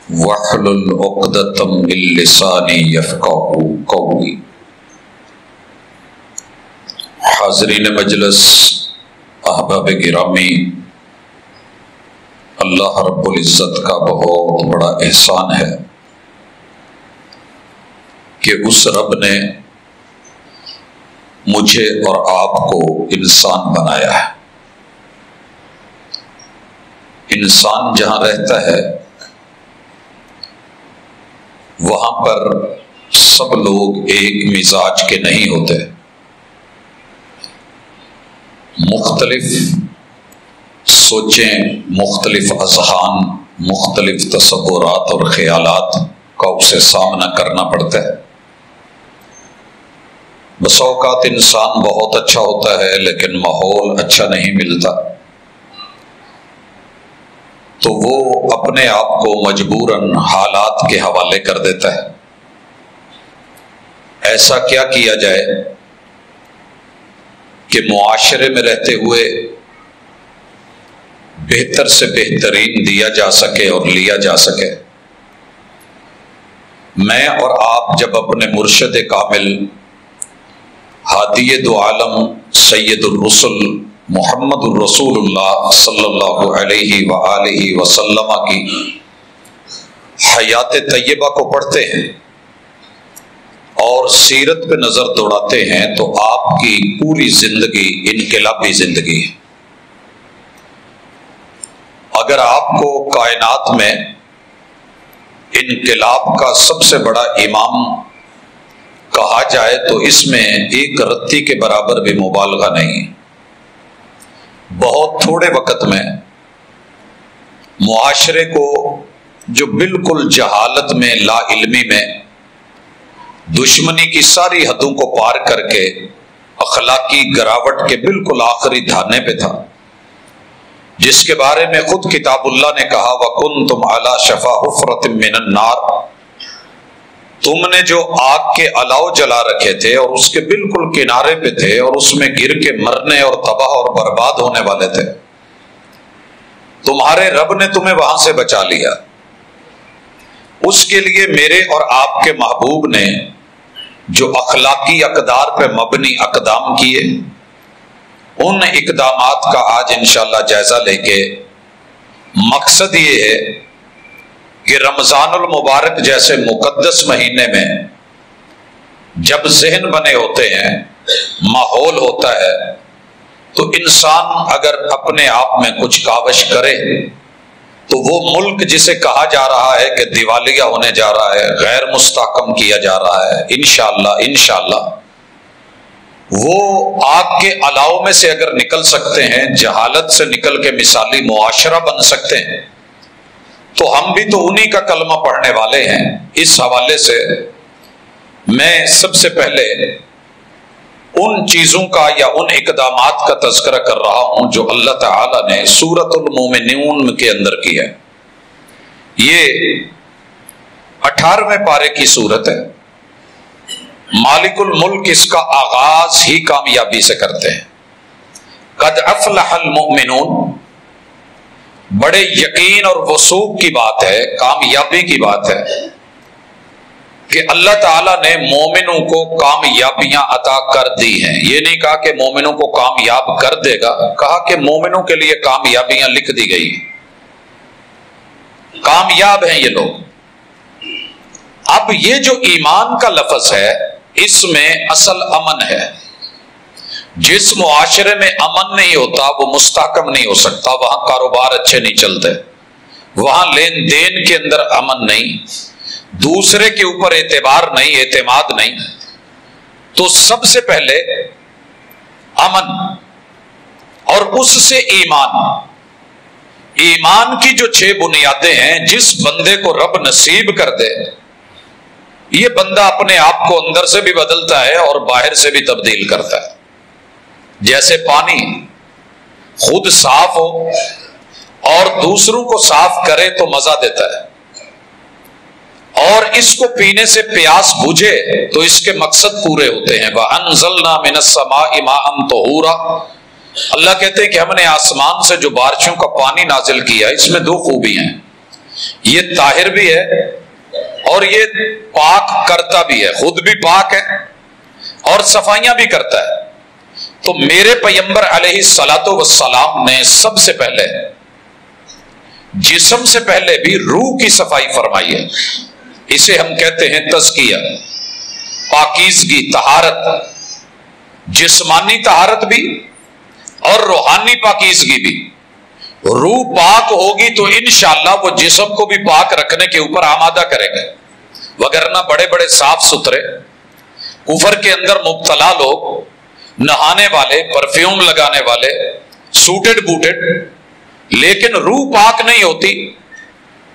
واحلل عقدۃ من لسانی یفقہوا قولی۔ حاضرین مجلس، احباب گرامی، اللہ رب العزت کا بہت بڑا احسان ہے کہ اس رب نے مجھے اور آپ کو انسان بنایا ہے۔ انسان جہاں رہتا ہے وہاں پر سب لوگ ایک مزاج کے نہیں ہوتے، مختلف سوچیں، مختلف اذہان، مختلف تصورات اور خیالات کا اسے سامنا کرنا پڑتا ہے۔ بس اوقات انسان بہت اچھا ہوتا ہے لیکن ماحول اچھا نہیں ملتا، تو وہ اپنے آپ کو مجبوراً حالات کے حوالے کر دیتا ہے۔ ایسا کیا کیا جائے کہ معاشرے میں رہتے ہوئے بہتر سے بہترین دیا جا سکے اور لیا جا سکے۔ میں اور آپ جب اپنے مرشد کامل ہادی دو عالم سید الرسل محمد الرسول اللہ صلی اللہ علیہ وآلہ وسلم کی حیات طیبہ کو پڑھتے ہیں اور سیرت پہ نظر دوڑاتے ہیں تو آپ کی پوری زندگی انقلابی زندگی ہے۔ اگر آپ کو کائنات میں انقلاب کا سب سے بڑا امام کہا جائے تو اس میں ایک رتی کے برابر بھی مبالغہ نہیں۔ بہت تھوڑے وقت میں معاشرے کو جو بالکل جہالت میں، لا علمی میں، دشمنی کی ساری حدوں کو پار کر کے اخلاقی گراوٹ کے بالکل آخری دھانے پہ تھا، جس کے بارے میں خود کتاب اللہ نے کہا وَكُنْتُمْ عَلَى شَفَا حُفْرَةٍ مِّنَ النَّارِ، تم نے جو آگ کے الاؤ جلا رکھے تھے اور اس کے بالکل کنارے پہ تھے اور اس میں گر کے مرنے اور تباہ اور برباد ہونے والے تھے، تمہارے رب نے تمہیں وہاں سے بچا لیا۔ اس کے لیے میرے اور آپ کے محبوب نے جو اخلاقی اقدار پہ مبنی اقدام کیے، ان اقدامات کا آج انشاءاللہ جائزہ لے کے مقصد یہ ہے کہ رمضان المبارک جیسے مقدس مہینے میں جب ذہن بنے ہوتے ہیں، ماحول ہوتا ہے، تو انسان اگر اپنے آپ میں کچھ کاوش کرے تو وہ ملک جسے کہا جا رہا ہے کہ دیوالیہ ہونے جا رہا ہے، غیر مستحکم کیا جا رہا ہے، انشاءاللہ وہ آگ کے الاؤ میں سے اگر نکل سکتے ہیں، جہالت سے نکل کے مثالی معاشرہ بن سکتے ہیں، تو ہم بھی تو انہی کا کلمہ پڑھنے والے ہیں۔ اس حوالے سے میں سب سے پہلے ان چیزوں کا یا ان اقدامات کا تذکرہ کر رہا ہوں جو اللہ تعالی نے سورۃ المومنون کے اندر کی ہے۔ یہ 18ویں پارے کی سورت ہے۔ مالک الملک اس کا آغاز ہی کامیابی سے کرتے ہیں۔ قد افلح المؤمنون، بڑے یقین اور وثوق کی بات ہے، کامیابی کی بات ہے کہ اللہ تعالیٰ نے مومنوں کو کامیابیاں عطا کر دی ہیں۔ یہ نہیں کہا کہ مومنوں کو کامیاب کر دے گا، کہا کہ مومنوں کے لیے کامیابیاں لکھ دی گئی ہیں، کامیاب ہیں یہ لوگ۔ اب یہ جو ایمان کا لفظ ہے اس میں اصل امن ہے۔ جس معاشرے میں امن نہیں ہوتا وہ مستحکم نہیں ہو سکتا، وہاں کاروبار اچھے نہیں چلتے، وہاں لین دین کے اندر امن نہیں، دوسرے کے اوپر اعتبار نہیں، اعتماد نہیں۔ تو سب سے پہلے امن اور اس سے ایمان۔ ایمان کی جو 6 بنیادیں ہیں، جس بندے کو رب نصیب کر دے یہ بندہ اپنے آپ کو اندر سے بھی بدلتا ہے اور باہر سے بھی تبدیل کرتا ہے۔ جیسے پانی خود صاف ہو اور دوسروں کو صاف کرے تو مزہ دیتا ہے، اور اس کو پینے سے پیاس بجھے تو اس کے مقصد پورے ہوتے ہیں۔ وَأَنزَلْنَا مِنَ السَّمَاءِ مَاءً طَهُورًا، اللہ کہتے ہیں کہ ہم نے آسمان سے جو بارشوں کا پانی نازل کیا، اس میں 2 خوبیاں ہیں۔ یہ طاہر بھی ہے اور یہ پاک کرتا بھی ہے، خود بھی پاک ہے اور صفائیاں بھی کرتا ہے۔ تو میرے پیغمبر علیہ الصلاۃ والسلام نے سب سے پہلے جسم سے پہلے بھی روح کی صفائی فرمائی ہے۔ اسے ہم کہتے ہیں تزکیہ، پاکیزگی، طہارت، جسمانی طہارت بھی اور روحانی پاکیزگی بھی۔ روح پاک ہوگی تو انشاءاللہ وہ جسم کو بھی پاک رکھنے کے اوپر آمادہ کرے گا، وگرنہ بڑے بڑے صاف ستھرے کفر کے اندر مبتلا لوگ، نہانے والے، پرفیوم لگانے والے، سوٹڈ بوٹڈ، لیکن روح پاک نہیں ہوتی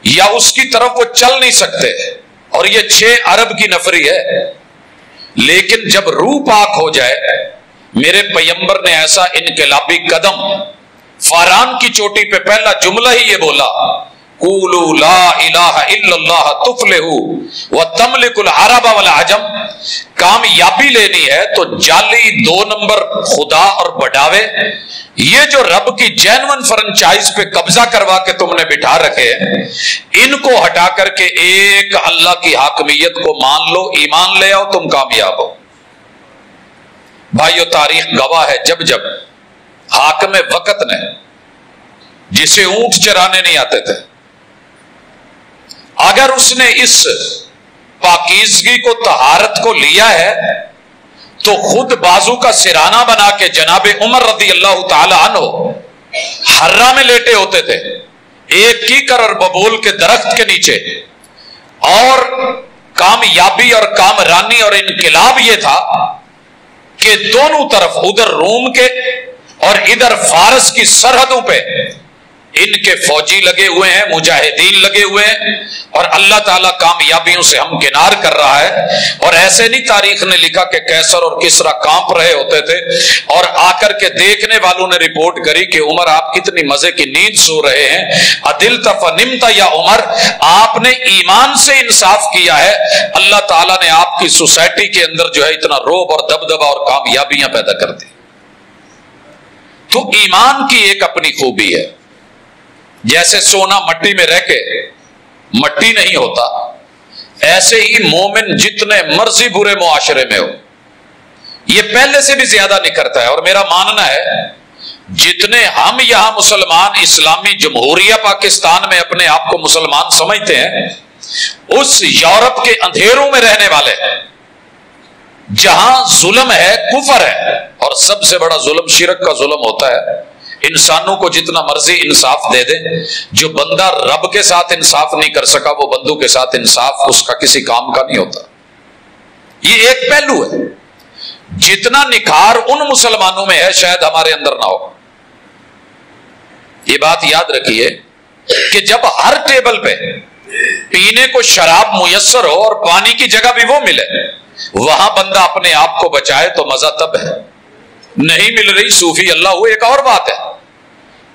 یا اس کی طرف وہ چل نہیں سکتے، اور یہ 6 ارب کی نفری ہے۔ لیکن جب روح پاک ہو جائے، میرے پیغمبر نے ایسا انقلابی قدم، فاران کی چوٹی پہ پہلا جملہ ہی یہ بولا، قولوا لا الہ الا اللہ تفلحوا وتملک العرب والعجم۔ کامیابی لینی ہے تو جعلی 2 نمبر خدا اور بڑھاوے، یہ جو رب کی جینون فرنچائز پہ قبضہ کروا کے تم نے بٹھا رکھے ہیں، ان کو ہٹا کر کے ایک اللہ کی حاکمیت کو مان لو، ایمان لے آؤ، تم کامیاب ہو۔ بھائیو، تاریخ گواہ ہے، جب جب حاکم وقت نے، جسے اونٹ چرانے نہیں آتے تھے، اگر اس نے اس پاکیزگی کو، طہارت کو لیا ہے، تو خود بازو کا سرانہ بنا کے جناب عمر رضی اللہ تعالی عنہ حرہ میں لیٹے ہوتے تھے، ایک کیکر اور ببول کے درخت کے نیچے، اور کامیابی اور کامرانی اور انقلاب یہ تھا کہ دونوں طرف، ادھر روم کے اور ادھر فارس کی سرحدوں پہ ان کے فوجی لگے ہوئے ہیں، مجاہدین لگے ہوئے ہیں، اور اللہ تعالیٰ کامیابیوں سے ہمکنار کر رہا ہے۔ اور ایسے نہیں تاریخ نے لکھا کہ کیسر اور کسرا کانپ رہے ہوتے تھے، اور آ کر کے دیکھنے والوں نے رپورٹ کری کہ عمر آپ کتنی مزے کی نیند سو رہے ہیں، عدلت فنمت یا عمر، آپ نے ایمان سے انصاف کیا ہے، اللہ تعالیٰ نے آپ کی سوسائٹی کے اندر جو ہے اتنا روب اور دبدبہ اور کامیابیاں پیدا کر دی۔ تو ایمان کی ایک اپنی خوبی ہے، جیسے سونا مٹی میں رہ کے مٹی نہیں ہوتا، ایسے ہی مومن جتنے مرضی برے معاشرے میں ہو، یہ پہلے سے بھی زیادہ نکھرتا ہے۔ اور میرا ماننا ہے جتنے ہم یہاں مسلمان اسلامی جمہوریہ پاکستان میں اپنے آپ کو مسلمان سمجھتے ہیں، اس یورپ کے اندھیروں میں رہنے والے ہیں جہاں ظلم ہے، کفر ہے، اور سب سے بڑا ظلم شرک کا ظلم ہوتا ہے۔ انسانوں کو جتنا مرضی انصاف دے دے، جو بندہ رب کے ساتھ انصاف نہیں کر سکا، وہ بندوں کے ساتھ انصاف اس کا کسی کام کا نہیں ہوتا۔ یہ ایک پہلو ہے، جتنا نکھار ان مسلمانوں میں ہے شاید ہمارے اندر نہ ہو۔ یہ بات یاد رکھیے کہ جب ہر ٹیبل پہ پینے کو شراب میسر ہو اور پانی کی جگہ بھی وہ ملے، وہاں بندہ اپنے آپ کو بچائے تو مزہ تب ہے۔ نہیں مل رہی، صوفی اللہ ہو، ایک اور بات ہے۔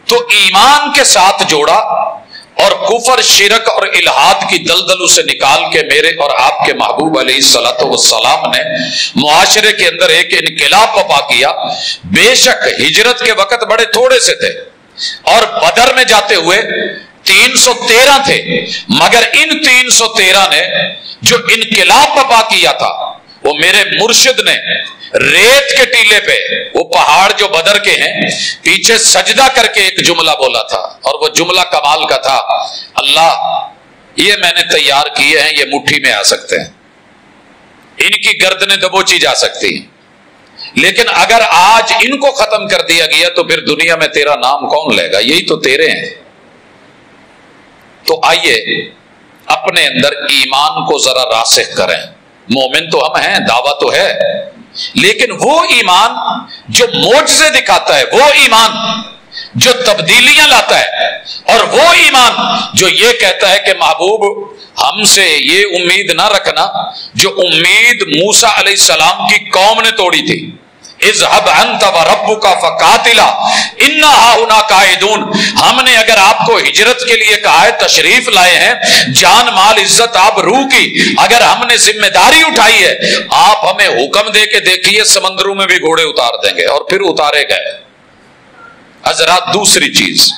تو ایمان کے ساتھ جوڑا اور کفر، شرک اور الحاد کی دلدلوں سے نکال کے میرے اور آپ کے محبوب علیہ الصلوۃ والسلام نے معاشرے کے اندر ایک انقلاب برپا کیا۔ بے شک ہجرت کے وقت بڑے تھوڑے سے تھے اور بدر میں جاتے ہوئے 313 تھے، مگر ان 313 نے جو انقلاب برپا کیا تھا، وہ میرے مرشد نے ریت کے ٹیلے پہ، وہ پہاڑ جو بدر کے ہیں، پیچھے سجدہ کر کے ایک جملہ بولا تھا، اور وہ جملہ کمال کا تھا، اللہ یہ میں نے تیار کیے ہیں، یہ مٹھی میں آ سکتے ہیں، ان کی گردنیں دبوچی جا سکتی ہیں، لیکن اگر آج ان کو ختم کر دیا گیا تو پھر دنیا میں تیرا نام کون لے گا؟ یہی تو تیرے ہیں۔ تو آئیے اپنے اندر ایمان کو ذرا راسخ کریں۔ مومن تو ہم ہیں، دعویٰ تو ہے، لیکن وہ ایمان جو معجزے دکھاتا ہے، وہ ایمان جو تبدیلیاں لاتا ہے، اور وہ ایمان جو یہ کہتا ہے کہ محبوب ہم سے یہ امید نہ رکھنا جو امید موسیٰ علیہ السلام کی قوم نے توڑی تھی، اذهب انت وربك فقاتلا انا هنا قاعدون۔ ہم نے اگر آپ کو ہجرت کے لیے کہا ہے، تشریف لائے ہیں، جان مال عزت آبرو کی اگر ہم نے ذمہ داری اٹھائی ہے، آپ ہمیں حکم دے کے دیکھیے سمندروں میں بھی گھوڑے اتار دیں گے، اور پھر اتارے گئے۔ حضرات دوسری چیز،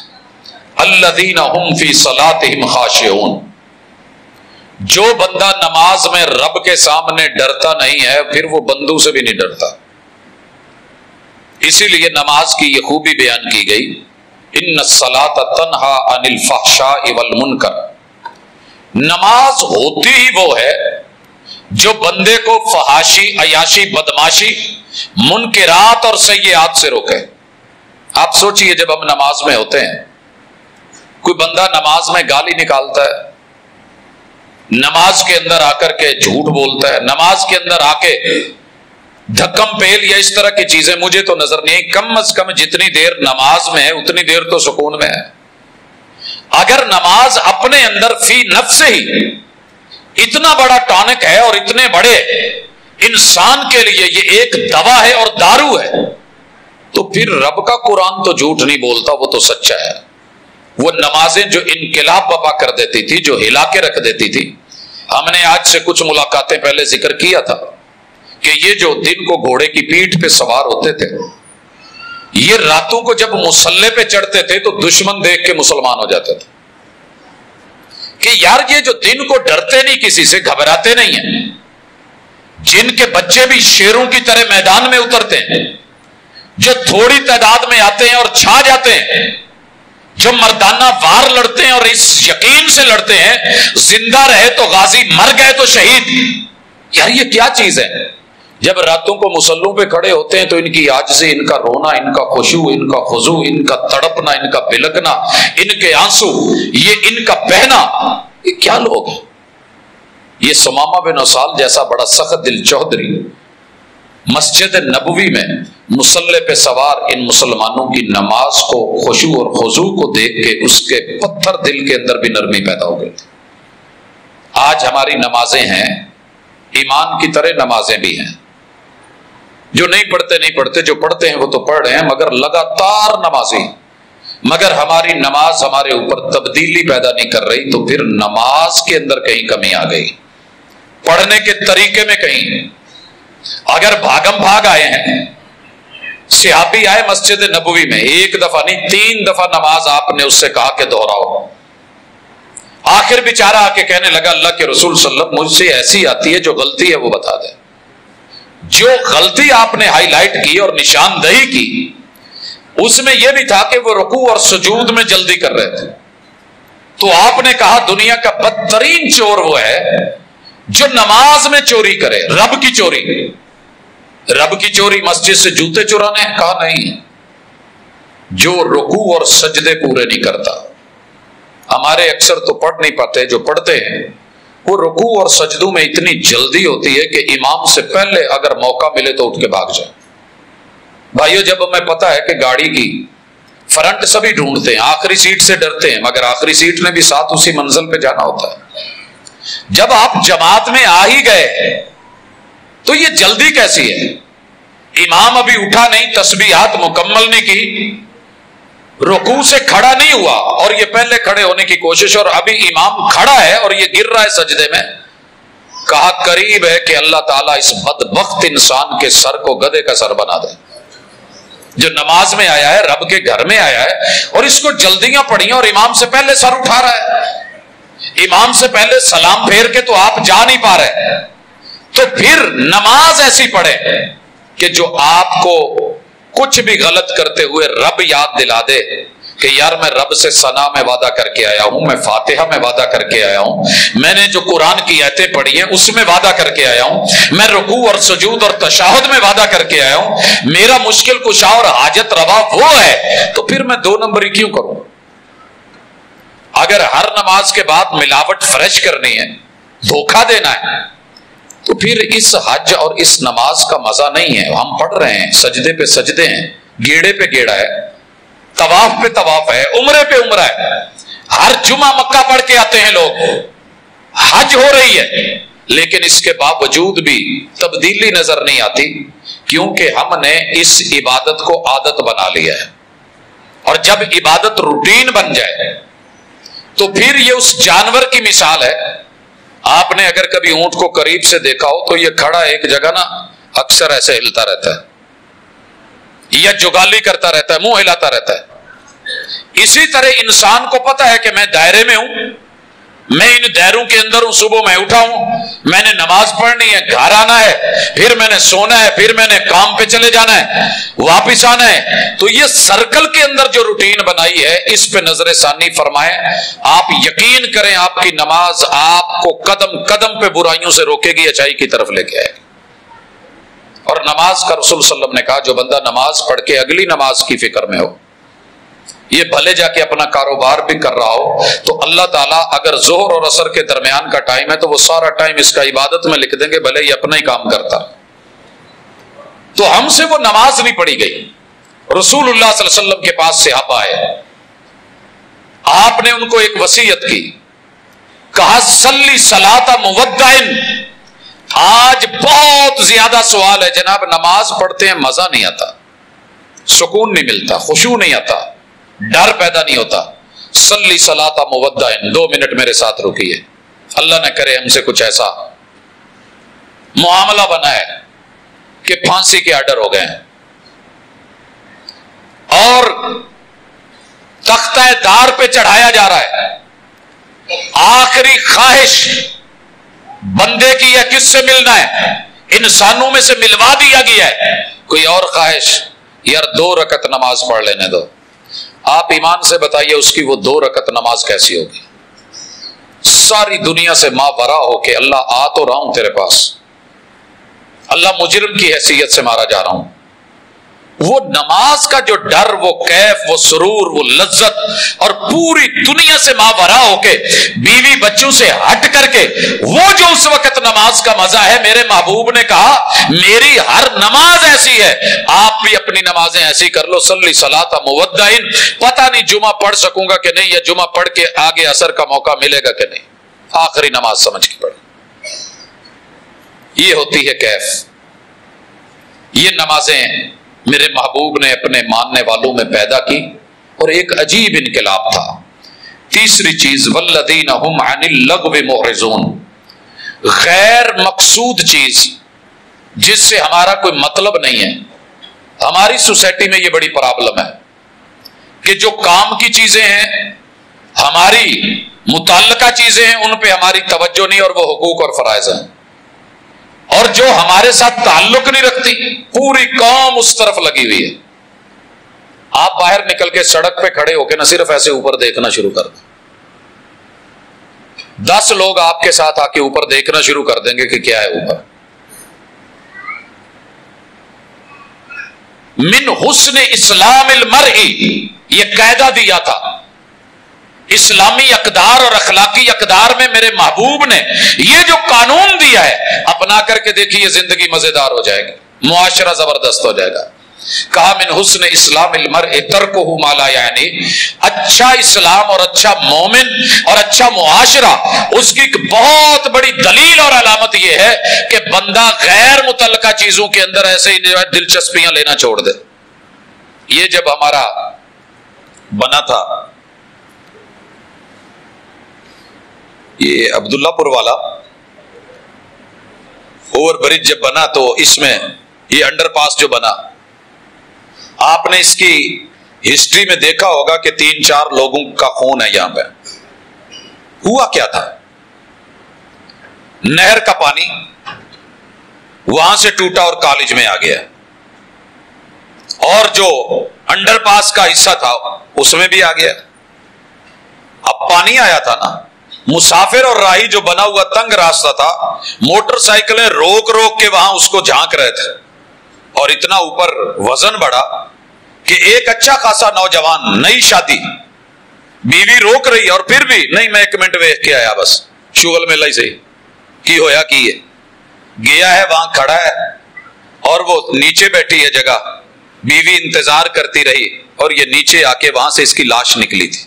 الذین هم فی صلاتهم خاشعون، جو بندہ نماز میں رب کے سامنے ڈرتا نہیں ہے پھر وہ بندوں سے بھی نہیں ڈرتا۔ اسی لیے نماز کی یہ خوبی بیان کی گئی، ان الصلاۃ تنہا عن الفحشاء والمنکر، نماز ہوتی ہی وہ ہے جو بندے کو فحاشی، عیاشی، بدماشی، منکرات اور سیئات سے روکے۔ آپ سوچئے جب ہم نماز میں ہوتے ہیں، کوئی بندہ نماز میں گالی نکالتا ہے، نماز کے اندر آ کر کے جھوٹ بولتا ہے، نماز کے اندر آ کے دھکم پیل یا اس طرح کی چیزیں مجھے تو نظر نہیں، کم از کم جتنی دیر نماز میں ہے اتنی دیر تو سکون میں ہے۔ اگر نماز اپنے اندر فی نفس ہی اتنا بڑا ٹانک ہے اور اتنے بڑے انسان کے لیے یہ ایک دوا ہے اور دارو ہے، تو پھر رب کا قرآن تو جھوٹ نہیں بولتا، وہ تو سچا ہے۔ وہ نمازیں جو انقلاب بپا کر دیتی تھی، جو ہلا کے رکھ دیتی تھی، ہم نے آج سے کچھ ملاقاتیں پہلے ذکر کیا تھا کہ یہ جو دن کو گھوڑے کی پیٹھ پہ سوار ہوتے تھے، یہ راتوں کو جب مسلح پہ چڑھتے تھے تو دشمن دیکھ کے مسلمان ہو جاتے تھے کہ یار یہ جو دن کو ڈرتے نہیں، کسی سے گھبراتے نہیں ہیں، جن کے بچے بھی شیروں کی طرح میدان میں اترتے ہیں، جو تھوڑی تعداد میں آتے ہیں اور چھا جاتے ہیں، جو مردانہ وار لڑتے ہیں اور اس یقین سے لڑتے ہیں زندہ رہے تو غازی، مر گئے تو شہید۔ یار یہ کیا چیز ہے؟ جب راتوں کو مسلوں پہ کھڑے ہوتے ہیں تو ان کی عاجزی، ان کا رونا، ان کا خشوع، ان کا خضوع، ان کا تڑپنا، ان کا بلکنا، ان کے آنسو، یہ ان کا بہنا، یہ کیا لوگ ہیں؟ یہ ثمامہ بن اسال جیسا بڑا سخت دل چودھری مسجد نبوی میں مصلے پہ سوار ان مسلمانوں کی نماز کو، خشوع اور خضوع کو دیکھ کے اس کے پتھر دل کے اندر بھی نرمی پیدا ہو گئی تھی۔ آج ہماری نمازیں ہیں ایمان کی طرح، نمازیں بھی ہیں، جو نہیں پڑھتے، جو پڑھتے ہیں وہ تو پڑھ رہے ہیں مگر لگاتار نمازی، مگر ہماری نماز ہمارے اوپر تبدیلی پیدا نہیں کر رہی، تو پھر نماز کے اندر کہیں کمی آ گئی، پڑھنے کے طریقے میں کہیں اگر بھاگم بھاگ آئے ہیں۔ صحابی آئے مسجد نبوی میں، ایک دفعہ نہیں 3 دفعہ نماز آپ نے اس سے کہا کہ دہراؤ، آخر بیچارہ آ کے کہنے لگا اللہ کے رسول صلی اللہ علیہ وسلم مجھ سے ایسی آتی ہے، جو غلطی ہے وہ بتا دیں۔ جو غلطی آپ نے ہائی لائٹ کی اور نشاندہی کی، اس میں یہ بھی تھا کہ وہ رکوع اور سجود میں جلدی کر رہے تھے، تو آپ نے کہا دنیا کا بدترین چور وہ ہے جو نماز میں چوری کرے، رب کی چوری۔ رب کی چوری مسجد سے جوتے چرانے؟ کہا نہیں، جو رکوع اور سجدے پورے نہیں کرتا۔ ہمارے اکثر تو پڑھ نہیں پاتے، جو پڑھتے ہیں وہ رکوع اور سجدوں میں اتنی جلدی ہوتی ہے کہ امام سے پہلے اگر موقع ملے تو اٹھ کے بھاگ جائے۔ بھائیو جب ہمیں پتا ہے کہ گاڑی کی فرنٹ سبھی ڈھونڈتے ہیں، آخری سیٹ سے ڈرتے ہیں، مگر آخری سیٹ نے بھی ساتھ اسی منزل پہ جانا ہوتا ہے۔ جب آپ جماعت میں آ ہی گئے تو یہ جلدی کیسی ہے؟ امام ابھی اٹھا نہیں، تسبیحات مکمل نہیں کی، رکوع سے کھڑا نہیں ہوا اور یہ پہلے کھڑے ہونے کی کوشش، اور ابھی امام کھڑا ہے اور یہ گر رہا ہے سجدے میں۔ کہا قریب ہے کہ اللہ تعالیٰ اس بدبخت انسان کے سر کو گدھے کا سر بنا دے، جو نماز میں آیا ہے، رب کے گھر میں آیا ہے، اور اس کو جلدیاں پڑی اور امام سے پہلے سر اٹھا رہا ہے، امام سے پہلے سلام پھیر کے تو آپ جا نہیں پا رہے۔ تو پھر نماز ایسی پڑھے کہ جو آپ کو کچھ بھی غلط کرتے ہوئے رب یاد دلا دے کہ یار میں رب سے ثنا میں وعدہ کر کے آیا ہوں، میں فاتحہ میں وعدہ کر کے آیا ہوں، میں نے جو قرآن کی آیتیں پڑھی ہیں اس میں وعدہ کر کے آیا ہوں، میں رکوع اور سجود اور تشہد میں وعدہ کر کے آیا ہوں، میرا مشکل کشا اور حاجت روا وہ ہے، تو پھر میں 2 نمبری کیوں کروں؟ اگر ہر نماز کے بعد ملاوٹ فریش کرنی ہے، دھوکہ دینا ہے، تو پھر اس حج اور اس نماز کا مزہ نہیں ہے۔ ہم پڑھ رہے ہیں، سجدے پہ سجدے ہیں، گیڑے پہ گیڑا ہے، طواف پہ طواف ہے، عمرے پہ عمرہ ہے، ہر جمعہ مکہ پڑھ کے آتے ہیں لوگ، حج ہو رہی ہے، لیکن اس کے باوجود بھی تبدیلی نظر نہیں آتی، کیونکہ ہم نے اس عبادت کو عادت بنا لیا ہے، اور جب عبادت روٹین بن جائے تو پھر یہ اس جانور کی مثال ہے۔ آپ نے اگر کبھی اونٹ کو قریب سے دیکھا ہو تو یہ کھڑا ایک جگہ نا اکثر ایسے ہلتا رہتا ہے یا جگالی کرتا رہتا ہے، منہ ہلاتا رہتا ہے، اسی طرح انسان کو پتا ہے کہ میں دائرے میں ہوں، میں ان دائروں کے اندر ہوں، صبح میں اٹھا ہوں، میں نے نماز پڑھنی ہے، گھر آنا ہے، پھر میں نے سونا ہے، پھر میں نے کام پہ چلے جانا ہے، واپس آنا ہے۔ تو یہ سرکل کے اندر جو روٹین بنائی ہے اس پہ نظر ثانی فرمائیں۔ آپ یقین کریں آپ کی نماز آپ کو قدم قدم پہ برائیوں سے روکے گی، اچھائی کی طرف لے کے آئے گی۔ اور نماز کا رسول صلی اللہ علیہ وسلم نے کہا جو بندہ نماز پڑھ کے اگلی نماز کی فکر میں ہو، یہ بھلے جا کے اپنا کاروبار بھی کر رہا ہو، تو اللہ تعالیٰ اگر ظہر اور عصر کے درمیان کا ٹائم ہے تو وہ سارا ٹائم اس کا عبادت میں لکھ دیں گے، بھلے ہی اپنا ہی کام کرتا۔ تو ہم سے وہ نماز نہیں پڑھی گئی۔ رسول اللہ صلی اللہ علیہ وسلم کے پاس صحابہ آئے، آپ نے ان کو ایک وصیت کی، کہا صلی صلاۃ مودع۔ آج بہت زیادہ سوال ہے جناب، نماز پڑھتے ہیں مزہ نہیں آتا، سکون نہیں ملتا، خشوع نہیں آتا، ڈر پیدا نہیں ہوتا۔ صلی صلاۃ مودع، 2 منٹ میرے ساتھ رکیے، اللہ نہ کرے ہم سے کچھ ایسا معاملہ بنا ہے کہ پھانسی کے آرڈر ہو گئے ہیں اور تختہ دار پہ چڑھایا جا رہا ہے، آخری خواہش بندے کی ہے کس سے ملنا ہے، انسانوں میں سے ملوا دیا گیا ہے، کوئی اور خواہش، یار 2 رکعت نماز پڑھ لینے دو۔ آپ ایمان سے بتائیے اس کی وہ 2 رکعت نماز کیسی ہوگی؟ ساری دنیا سے ماورا ہو کے اللہ آ تو رہا ہوں تیرے پاس، اللہ مجرم کی حیثیت سے مارا جا رہا ہوں، وہ نماز کا جو ڈر، وہ کیف، وہ سرور، وہ لذت، اور پوری دنیا سے ماورا ہو کے بیوی بچوں سے ہٹ کر کے وہ جو اس وقت نماز کا مزہ ہے، میرے محبوب نے کہا میری ہر نماز ایسی ہے، آپ بھی اپنی نمازیں ایسی کر لو۔ صلی صلاۃ مودع، پتہ نہیں جمعہ پڑھ سکوں گا کہ نہیں، یا جمعہ پڑھ کے آگے عصر کا موقع ملے گا کہ نہیں، آخری نماز سمجھ کے پڑھ۔ یہ ہوتی ہے کیف۔ یہ نمازیں میرے محبوب نے اپنے ماننے والوں میں پیدا کی، اور ایک عجیب انقلاب تھا۔ تیسری چیز، والذین هم عن اللغو معرضون، غیر مقصود چیز جس سے ہمارا کوئی مطلب نہیں ہے۔ ہماری سوسائٹی میں یہ بڑی پرابلم ہے کہ جو کام کی چیزیں ہیں، ہماری متعلقہ چیزیں ہیں، ان پہ ہماری توجہ نہیں، اور وہ حقوق اور فرائض ہیں، اور جو ہمارے ساتھ تعلق نہیں رکھتی پوری قوم اس طرف لگی ہوئی ہے۔ آپ باہر نکل کے سڑک پہ کھڑے ہو کے نہ صرف ایسے اوپر دیکھنا شروع کر دیں، 10 لوگ آپ کے ساتھ آ کے اوپر دیکھنا شروع کر دیں گے کہ کیا ہے اوپر۔ من حسن اسلام المرء، یہ قاعدہ دیا تھا اسلامی اقدار اور اخلاقی اقدار میں میرے محبوب نے یہ جو قانون دیا ہے، اپنا کر کے دیکھیے زندگی مزیدار ہو جائے گی، معاشرہ زبردست ہو جائے گا۔ کہا من حسن اسلام المرء ترکہ ما لا یعنی، اچھا اسلام اور اچھا مومن اور اچھا معاشرہ، اس کی ایک بہت بڑی دلیل اور علامت یہ ہے کہ بندہ غیر متعلقہ چیزوں کے اندر ایسے ہی دلچسپیاں لینا چھوڑ دے۔ یہ جب ہمارا بنا تھا یہ عبداللہ پور والا اوور برج جب بنا، تو اس میں یہ انڈر پاس جو بنا، آپ نے اس کی ہسٹری میں دیکھا ہوگا کہ 3-4 لوگوں کا خون ہے یہاں پہ۔ ہوا کیا تھا، نہر کا پانی وہاں سے ٹوٹا اور کالج میں آ گیا، اور جو انڈر پاس کا حصہ تھا اس میں بھی آ گیا۔ اب پانی آیا تھا نا، مسافر اور راہی جو بنا ہوا تنگ راستہ تھا، موٹر سائیکلیں روک روک کے وہاں اس کو جھانک رہے تھے، اور اتنا اوپر وزن بڑھا کہ ایک اچھا خاصا نوجوان، نئی شادی، بیوی روک رہی ہے اور پھر بھی نہیں، میں 1 منٹ ویکھ کے آیا، بس شغل میں لائی سے کی ہویا کی ہے، گیا ہے وہاں کھڑا ہے، اور وہ نیچے بیٹھی ہے جگہ، بیوی انتظار کرتی رہی، اور یہ نیچے آ کے وہاں سے اس کی لاش نکلی تھی۔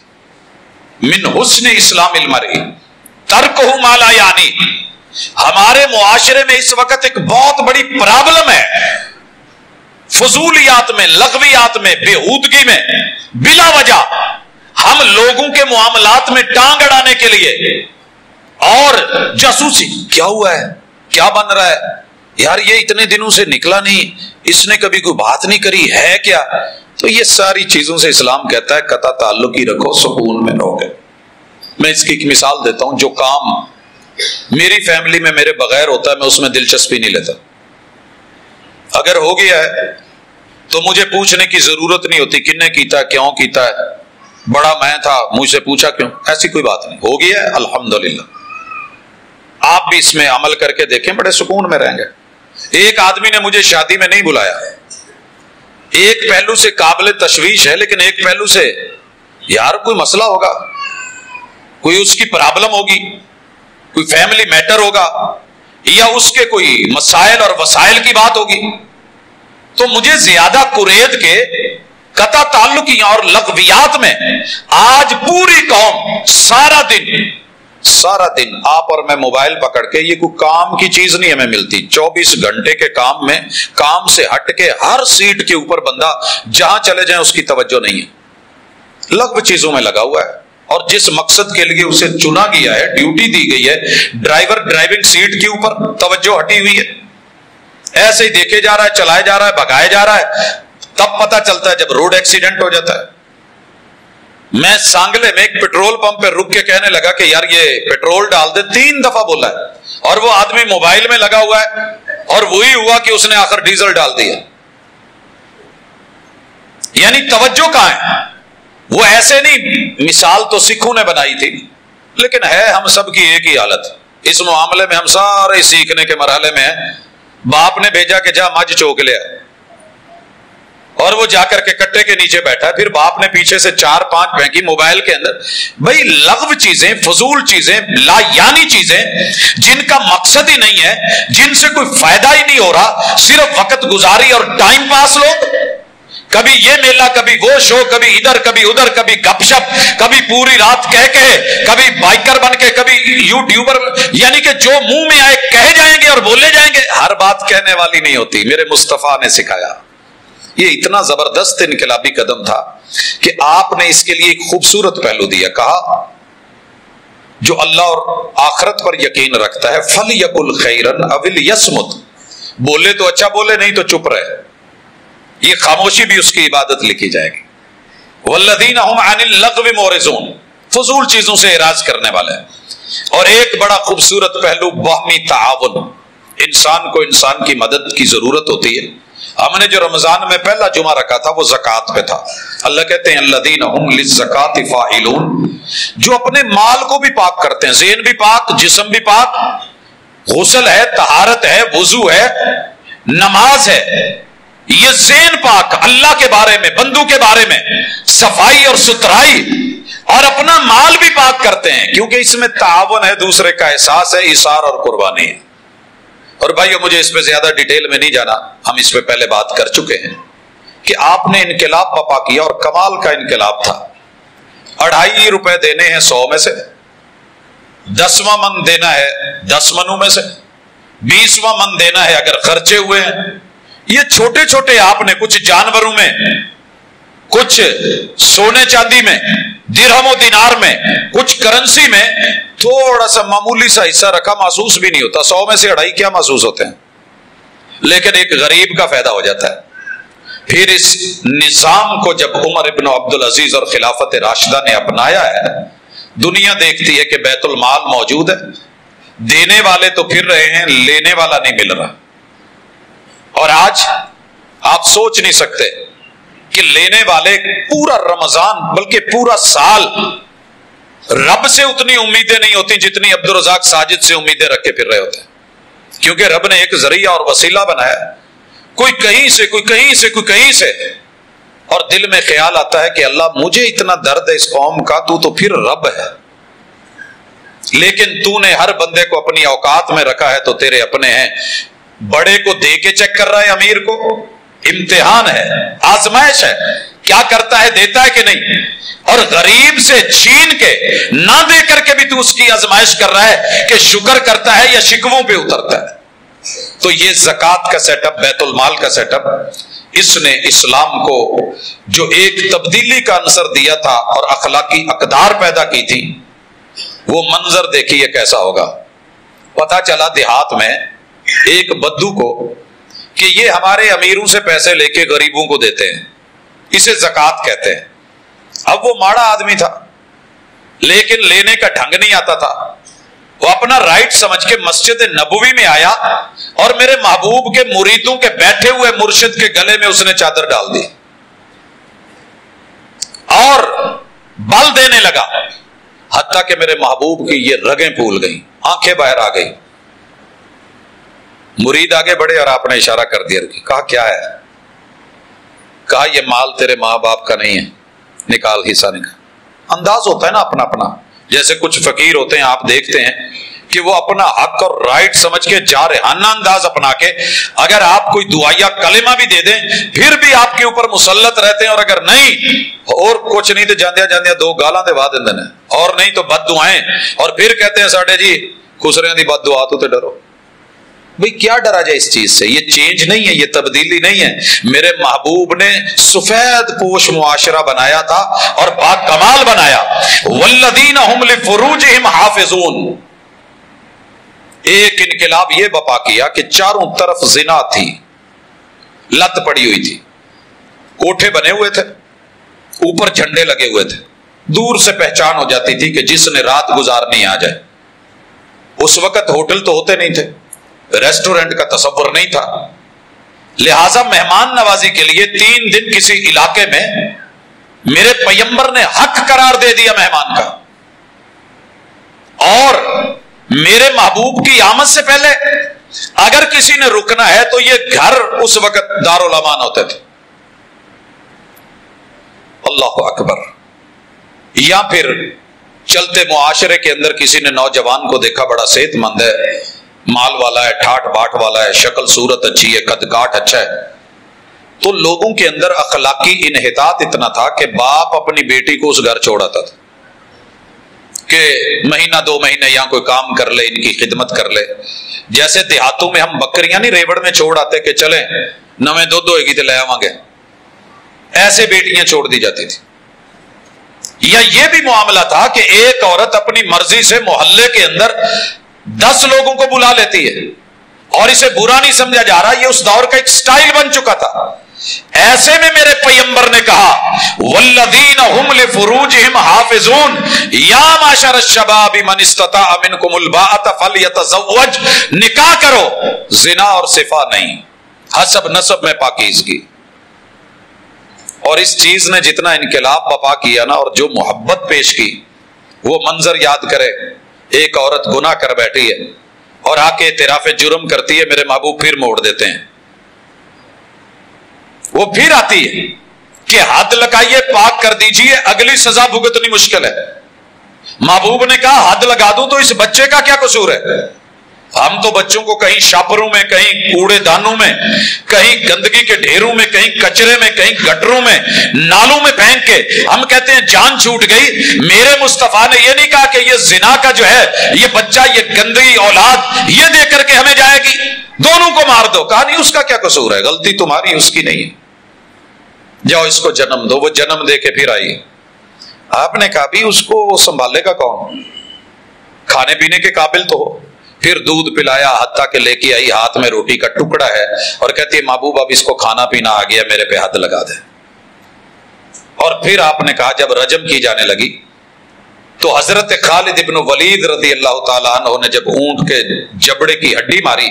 من حسن اسلام المرء ترکہ ما لا یعنی، ہمارے معاشرے میں اس وقت ایک بہت بڑی پرابلم ہے، فضولیات میں، لغویات میں، بےہودگی میں، بلا وجہ ہم لوگوں کے معاملات میں ٹانگ اڑانے کے لیے اور جاسوسی، کیا ہوا ہے، کیا بن رہا ہے، یار یہ اتنے دنوں سے نکلا نہیں، اس نے کبھی کوئی بات نہیں کری ہے کیا، تو یہ ساری چیزوں سے اسلام کہتا ہے قطع تعلق ہی رکھو، سکون میں رہو گے۔ میں اس کی ایک مثال دیتا ہوں، جو کام میری فیملی میں میرے بغیر ہوتا ہے میں اس میں دلچسپی نہیں لیتا۔ اگر ہو گیا ہے تو مجھے پوچھنے کی ضرورت نہیں ہوتی کن نے کیتا ہے، کیوں کیتا ہے، بڑا میں تھا مجھ سے پوچھا کیوں، ایسی کوئی بات نہیں، ہو گیا ہے الحمدللہ۔ آپ بھی اس میں عمل کر کے دیکھیں، بڑے سکون میں رہیں گے۔ ایک آدمی نے مجھے شادی میں نہیں بلایا، ایک پہلو سے قابل تشویش ہے، لیکن ایک پہلو سے یار کوئی مسئلہ ہوگا، کوئی اس کی پرابلم ہوگی، کوئی فیملی میٹر ہوگا، یا اس کے کوئی مسائل اور وسائل کی بات ہوگی، تو مجھے زیادہ قرید کے قطع تعلقیاں اور لغویات میں آج پوری قوم سارا دن آپ اور میں موبائل پکڑ کے، یہ کوئی کام کی چیز نہیں ہمیں ملتی، 24 گھنٹے کے کام میں کام سے ہٹ کے ہر سیٹ کے اوپر بندہ جہاں چلے جائیں اس کی توجہ نہیں ہے، لغو چیزوں میں لگا ہوا ہے، اور جس مقصد کے لیے اسے چنا گیا ہے، ڈیوٹی دی گئی ہے، ڈرائیور ڈرائیونگ سیٹ کے اوپر توجہ ہٹی ہوئی ہے، ایسے ہی دیکھے جا رہا ہے، چلائے جا رہا ہے، بھگائے جا رہا ہے۔ تب پتہ چلتا ہے جب روڈ ایکسیڈنٹ ہو جاتا ہے۔ میں سانگلے میں ایک پیٹرول پمپ پہ رک کے کہنے لگا کہ یار یہ پیٹرول ڈال دے، 3 دفعہ بولا ہے، اور وہ آدمی موبائل میں لگا ہوا ہے، اور وہی ہوا کہ اس نے آخر ڈیزل ڈال دیا۔ یعنی توجہ کہاں ہے؟ وہ ایسے نہیں، مثال تو سکھوں نے بنائی تھی، لیکن ہے ہم سب کی ایک ہی حالت۔ اس معاملے میں ہم سارے سیکھنے کے مرحلے میں ہیں۔ باپ نے بھیجا کہ جا مجھ چوک لیا، اور وہ جا کر کے کٹے کے نیچے بیٹھا، پھر باپ نے پیچھے سے 4-5 پھینکی موبائل کے اندر۔ بھائی لغو چیزیں، فضول چیزیں، لا یعنی چیزیں جن کا مقصد ہی نہیں ہے، جن سے کوئی فائدہ ہی نہیں ہو رہا، صرف وقت گزاری اور ٹائم پاس لوگ، کبھی یہ میلہ، کبھی وہ شو، کبھی ادھر کبھی ادھر، کبھی گپ شپ، کبھی پوری رات کبھی بائکر بن کے، کبھی یوٹیوبر، یعنی کہ جو منہ میں آئے کہے جائیں گے اور بولے جائیں گے، ہر بات کہنے والی نہیں ہوتی۔ میرے مصطفیٰ نے سکھایا، یہ اتنا زبردست انقلابی قدم تھا کہ آپ نے اس کے لیے ایک خوبصورت پہلو دیا، کہا جو اللہ اور آخرت پر یقین رکھتا ہے فَلْيَقُلْ خَيْرًا أَوْ لْيَصْمُتْ، بولے تو اچھا بولے، نہیں تو چپ رہے۔ یہ خاموشی بھی اس کی عبادت لکھی جائے گی۔ وَالَّذِينَ هُمْ عَنِ اللَّغْوِ مُعْرِضُونَ، فضول چیزوں سے اعراض کرنے والے ہیں۔ اور ایک بڑا خوبصورت پہلو باہمی تعاون، انسان کو انسان کی مدد کی ضرورت ہوتی ہے۔ ہم نے جو رمضان میں پہلا جمعہ رکھا تھا وہ زکوٰۃ پہ تھا۔ اللہ کہتے ہیں الذین ہم للزکاۃ فاعلون، جو اپنے مال کو بھی پاک کرتے ہیں، ذہن بھی پاک، جسم بھی پاک، غسل ہے، طہارت ہے، وضو ہے، نماز ہے، یہ ذہن پاک، اللہ کے بارے میں، بندوں کے بارے میں صفائی اور ستھرائی، اور اپنا مال بھی پاک کرتے ہیں، کیونکہ اس میں تعاون ہے، دوسرے کا احساس ہے، ایثار اور قربانی ہے۔ اور بھائیو مجھے اس پہ زیادہ ڈیٹیل میں نہیں جانا، ہم اس پہ پہلے بات کر چکے ہیں کہ آپ نے انقلاب بپا کیا، اور کمال کا انقلاب تھا۔ 2.5 روپے دینے ہیں 100 میں سے، 10واں من دینا ہے 10 منوں میں سے، 20واں من دینا ہے اگر خرچے ہوئے ہیں۔ یہ چھوٹے چھوٹے آپ نے کچھ جانوروں میں، کچھ سونے چاندی میں، درہم و دینار میں، کچھ کرنسی میں تھوڑا سا معمولی سا حصہ رکھا، محسوس بھی نہیں ہوتا۔ 100 میں سے 2.5 کیا محسوس ہوتے ہیں، لیکن ایک غریب کا فائدہ ہو جاتا ہے۔ پھر اس نظام کو جب عمر ابن عبدالعزیز اور خلافت راشدہ نے اپنایا ہے، دنیا دیکھتی ہے کہ بیت المال موجود ہے، دینے والے تو پھر رہے ہیں، لینے والا نہیں مل رہا۔ اور آج آپ سوچ نہیں سکتے کہ لینے والے پورا رمضان بلکہ پورا سال رب سے اتنی امیدیں نہیں ہوتی جتنی عبدالرزاق ساجد سے امیدیں رکھ کے پھر رہے ہوتے ہیں، کیونکہ رب نے ایک ذریعہ اور وسیلہ بنایا، کوئی کہیں سے، کوئی کہیں سے، کوئی کہیں سے، اور دل میں خیال آتا ہے کہ اللہ مجھے اتنا درد ہے اس قوم کا، تو پھر رب ہے، لیکن تو نے ہر بندے کو اپنی اوقات میں رکھا ہے تو تیرے اپنے ہیں۔ بڑے کو دے کے چیک کر رہا ہے، امیر کو، امتحان ہے، آزمائش ہے، کیا کرتا ہے، دیتا ہے کہ نہیں، اور غریب سے چھین کے نہ دے کر کے بھی تو اس کی آزمائش کر رہا ہے کہ شکر کرتا ہے یا شکووں پہ اترتا ہے۔ تو یہ زکوٰۃ کا سیٹ اپ، بیت المال کا سیٹ اپ، اس نے اسلام کو جو ایک تبدیلی کا عنصر دیا تھا اور اخلاقی اقدار پیدا کی تھی، وہ منظر دیکھیے کیسا ہوگا۔ پتہ چلا دیہات میں ایک بدو کو کہ یہ ہمارے امیروں سے پیسے لے کے غریبوں کو دیتے ہیں، اسے زکات کہتے ہیں۔ اب وہ ماڑا آدمی تھا لیکن لینے کا ڈھنگ نہیں آتا تھا، وہ اپنا رائٹ سمجھ کے مسجد نبوی میں آیا اور میرے محبوب کے مریدوں کے بیٹھے ہوئے مرشد کے گلے میں اس نے چادر ڈال دی اور بل دینے لگا، حتیٰ کہ میرے محبوب کی یہ رگیں پھول گئیں، آنکھیں باہر آ گئی۔ مرید آگے بڑھے اور آپ نے اشارہ کر دیا، کہا کیا ہے؟ کہا یہ مال تیرے ماں باپ کا نہیں ہے، نکال حصہ نکال۔ انداز ہوتا ہے نا اپنا اپنا، جیسے کچھ فقیر ہوتے ہیں آپ دیکھتے ہیں کہ وہ اپنا حق اور رائٹ سمجھ کے جارحانہ انداز اپنا کے اگر آپ کوئی دعائیہ کلمہ بھی دے دیں پھر بھی آپ کے اوپر مسلط رہتے ہیں، اور اگر نہیں اور کچھ نہیں تو جاندیا جاندیا دو گالاں دے بعد دن اور نہیں تو بد دعائیں، اور پھر کہتے ہیں ساڈے جی خسریاں دی بد دعا تو ڈرو۔ بھئی کیا ڈرا جائے اس چیز سے؟ یہ چینج نہیں ہے، یہ تبدیلی نہیں ہے۔ میرے محبوب نے سفید پوش معاشرہ بنایا تھا اور با کمال بنایا۔ والذین هم لفروجہم حافظون، ایک انقلاب یہ بپا کیا کہ چاروں طرف زنا تھی، لت پڑی ہوئی تھی، کوٹھے بنے ہوئے تھے، اوپر جھنڈے لگے ہوئے تھے، دور سے پہچان ہو جاتی تھی کہ جس نے رات گزارنی آ جائے۔ اس وقت ہوٹل تو ہوتے نہیں تھے، ریسٹورنٹ کا تصور نہیں تھا، لہذا مہمان نوازی کے لیے 3 دن کسی علاقے میں میرے پیغمبر نے حق قرار دے دیا مہمان کا، اور میرے محبوب کی آمد سے پہلے اگر کسی نے رکنا ہے تو یہ گھر اس وقت دارالامان ہوتے تھے۔ اللہ اکبر۔ یا پھر چلتے معاشرے کے اندر کسی نے نوجوان کو دیکھا بڑا صحت مند ہے، مال والا ہے، ٹھاٹ باٹ والا ہے، شکل صورت اچھی ہے، قد کاٹ اچھا ہے، تو لوگوں کے اندر اخلاقی انحطاط اتنا تھا کہ باپ اپنی بیٹی کو اس گھر چھوڑ آتا تھا کہ مہینہ 2 مہینے یہاں کوئی کام کر لے، ان کی خدمت کر لے۔ جیسے دیہاتوں میں ہم بکریاں نہیں ریوڑ میں چھوڑ آتے کہ چلیں نویں دودھ ہوئے گی تو لے آواں گے، ایسے بیٹیاں چھوڑ دی جاتی تھی۔ یا یہ بھی معاملہ تھا کہ ایک عورت اپنی مرضی سے محلے کے اندر 10 لوگوں کو بلا لیتی ہے اور اسے برا نہیں سمجھا جا رہا، یہ اس دور کا ایک سٹائل بن چکا تھا۔ ایسے میں میرے پیغمبر نے کہا والذین هم لفروجہم حافظون یا معشر الشباب من استطاع منکم الباءۃ فلیتزوج، نکاح کرو، زنا اور صفا نہیں، حسب نسب میں پاکیزگی۔ اور اس چیز نے جتنا انقلاب بپا کیا نا اور جو محبت پیش کی، وہ منظر یاد کرے، ایک عورت گناہ کر بیٹھی ہے اور آ کے اعتراف جرم کرتی ہے، میرے محبوب پھر موڑ دیتے ہیں، وہ پھر آتی ہے کہ حد لگائیے، پاک کر دیجئے، اگلی سزا بھگتنی مشکل ہے۔ محبوب نے کہا حد لگا دوں تو اس بچے کا کیا قصور ہے؟ ہم تو بچوں کو کہیں شاپروں میں، کہیں کوڑے دانوں میں، کہیں گندگی کے ڈھیروں میں، کہیں کچرے میں، کہیں گٹروں میں، نالوں میں پھینک کے ہم کہتے ہیں جان چھوٹ گئی۔ میرے مصطفیٰ نے یہ نہیں کہا کہ یہ زنا کا جو ہے یہ بچہ، یہ گندگی اولاد یہ دے کر کے ہمیں جائے گی، دونوں کو مار دو۔ کہا نہیں، اس کا کیا قصور ہے، غلطی تمہاری اس کی نہیں ہے، جاؤ اس کو جنم دو۔ وہ جنم دے کے پھر آئی۔ آپ نے کہا بھی اس کو سنبھالے گا کون؟ کھانے پینے کے قابل تو ہو۔ پھر دودھ پلایا، حتیٰ کہ لے کے آئی، ہاتھ میں روٹی کا ٹکڑا ہے اور کہتی ہے محبوب اب اس کو کھانا پینا آ گیا، میرے پہ حد لگا دے۔ اور پھر آپ نے کہا جب رجم کی جانے لگی تو حضرت خالد ابن ولید رضی اللہ تعالیٰ عنہ نے جب اونٹ کے جبڑے کی ہڈی ماری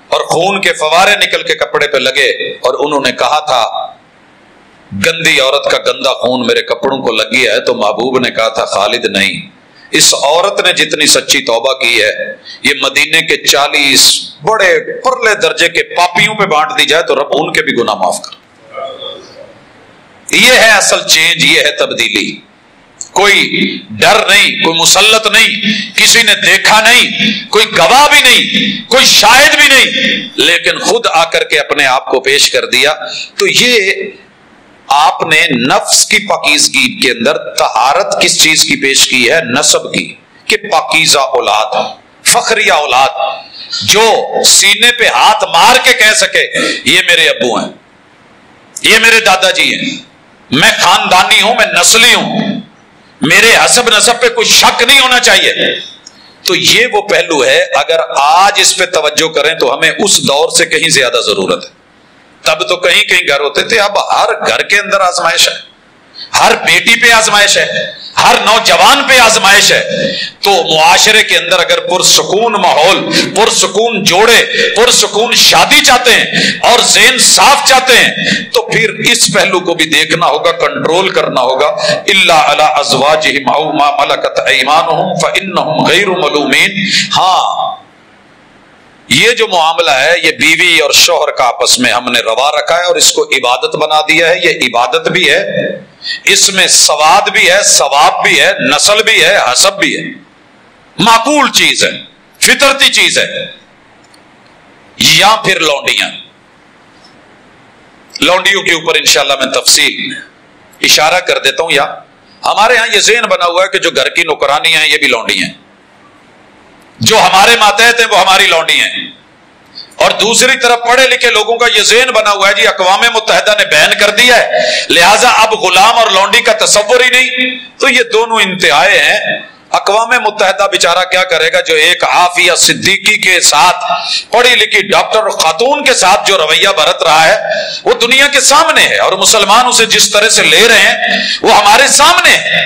اور خون کے فوارے نکل کے کپڑے پہ لگے، اور انہوں نے کہا تھا گندی عورت کا گندا خون میرے کپڑوں کو لگ گیا ہے، تو محبوب نے کہا تھا خالد نہیں، اس عورت نے جتنی سچی توبہ کی ہے یہ مدینے کے 40 بڑے پرلے درجے کے پاپیوں پہ بانٹ دی جائے تو رب ان کے بھی گناہ معاف کر۔ یہ ہے اصل چینج، یہ ہے تبدیلی۔ کوئی ڈر نہیں، کوئی مسلط نہیں، کسی نے دیکھا نہیں، کوئی گواہ بھی نہیں، کوئی شاہد بھی نہیں، لیکن خود آ کر کے اپنے آپ کو پیش کر دیا۔ تو یہ آپ نے نفس کی پاکیزگی کے اندر طہارت کس چیز کی پیش کی ہے؟ نسب کی، کہ پاکیزہ اولاد، فخریہ اولاد، جو سینے پہ ہاتھ مار کے کہہ سکے یہ میرے ابو ہیں، یہ میرے دادا جی ہیں، میں خاندانی ہوں، میں نسلی ہوں، میرے حسب نسب پہ کوئی شک نہیں ہونا چاہیے۔ تو یہ وہ پہلو ہے، اگر آج اس پہ توجہ کریں تو ہمیں اس دور سے کہیں زیادہ ضرورت ہے۔ تب تو کہیں کہیں گھر ہوتے تھے، اب ہر گھر کے اندر آزمائش ہے، ہر بیٹی پہ آزمائش ہے، ہر نوجوان پہ آزمائش ہے۔ تو معاشرے کے اندر اگر پرسکون ماحول، پرسکون جوڑے، پرسکون شادی چاہتے ہیں اور ذہن صاف چاہتے ہیں تو پھر اس پہلو کو بھی دیکھنا ہوگا، کنٹرول کرنا ہوگا۔ الا علی ازواجہم او ما ملکت ایمانہم فانہم غیر ملومین۔ ہاں، یہ جو معاملہ ہے یہ بیوی اور شوہر کا آپس میں ہم نے روا رکھا ہے اور اس کو عبادت بنا دیا ہے۔ یہ عبادت بھی ہے، اس میں سواد بھی ہے، ثواب بھی ہے، نسل بھی ہے، حسب بھی ہے، معقول چیز ہے، فطرتی چیز ہے۔ یا پھر لونڈیوں کے اوپر انشاءاللہ میں تفصیل اشارہ کر دیتا ہوں۔ یا ہمارے ہاں یہ ذہن بنا ہوا ہے کہ جو گھر کی نوکرانی ہیں یہ بھی لونڈی ہیں، جو ہمارے ماتحت ہیں وہ ہماری لونڈی ہیں، اور دوسری طرف پڑھے لکھے لوگوں کا یہ ذہن بنا ہوا ہے جی اقوام متحدہ نے بین کر دیا ہے لہٰذا اب غلام اور لونڈی کا تصور ہی نہیں۔ تو یہ دونوں انتہائے ہیں۔ اقوام متحدہ بیچارہ کیا کرے گا جو ایک عافیہ صدیقی کے ساتھ، پڑھی لکھی ڈاکٹر خاتون کے ساتھ جو رویہ برت رہا ہے وہ دنیا کے سامنے ہے، اور مسلمان اسے جس طرح سے لے رہے ہیں وہ ہمارے سامنے ہے۔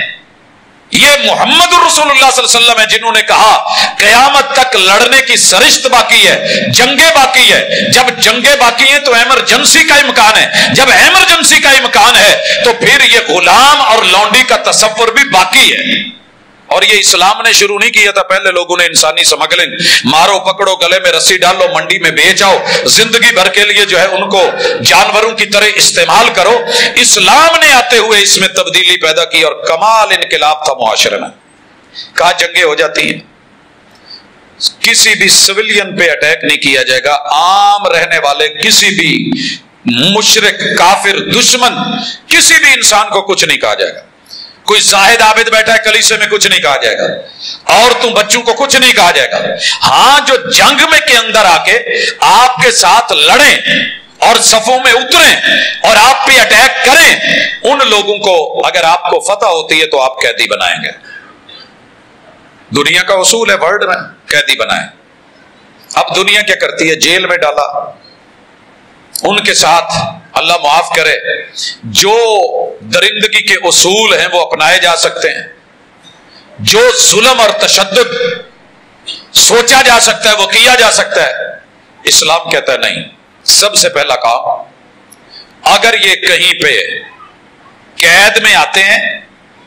یہ محمد رسول اللہ صلی اللہ علیہ وسلم ہے جنہوں نے کہا قیامت تک لڑنے کی سرشت باقی ہے، جنگیں باقی ہے۔ جب جنگیں باقی ہیں تو ایمرجنسی کا امکان ہے، جب ایمرجنسی کا امکان ہے تو پھر یہ غلام اور لونڈی کا تصور بھی باقی ہے۔ اور یہ اسلام نے شروع نہیں کیا تھا، پہلے لوگوں نے انسانی سمگلنگ، مارو پکڑو گلے میں رسی ڈالو منڈی میں بیچ آؤ، زندگی بھر کے لیے جو ہے ان کو جانوروں کی طرح استعمال کرو۔ اسلام نے آتے ہوئے اس میں تبدیلی پیدا کی اور کمال انقلاب تھا معاشرے میں۔ کہاں جنگیں ہو جاتی ہیں، کسی بھی سویلین پہ اٹیک نہیں کیا جائے گا، عام رہنے والے کسی بھی مشرک کافر دشمن کسی بھی انسان کو کچھ نہیں کہا جائے گا۔ کوئی زاہد عابد بیٹھا ہے کلیسے میں کچھ نہیں کہا جائے گا، عورتوں بچوں کو کچھ نہیں کہا جائے گا۔ ہاں، جو جنگ میں کے اندر آ کے آپ کے ساتھ لڑیں اور صفوں میں اتریں اور آپ پہ اٹیک کریں، ان لوگوں کو اگر آپ کو فتح ہوتی ہے تو آپ قیدی بنائیں گے۔ دنیا کا اصول ہے ورلڈ میں قیدی بنائیں۔ اب دنیا کیا کرتی ہے، جیل میں ڈالا۔ ان کے ساتھ اللہ معاف کرے جو درندگی کے اصول ہیں وہ اپنائے جا سکتے ہیں، جو ظلم اور تشدد سوچا جا سکتا ہے وہ کیا جا سکتا ہے، اسلام کہتا ہے نہیں۔ سب سے پہلا کام، اگر یہ کہیں پہ قید میں آتے ہیں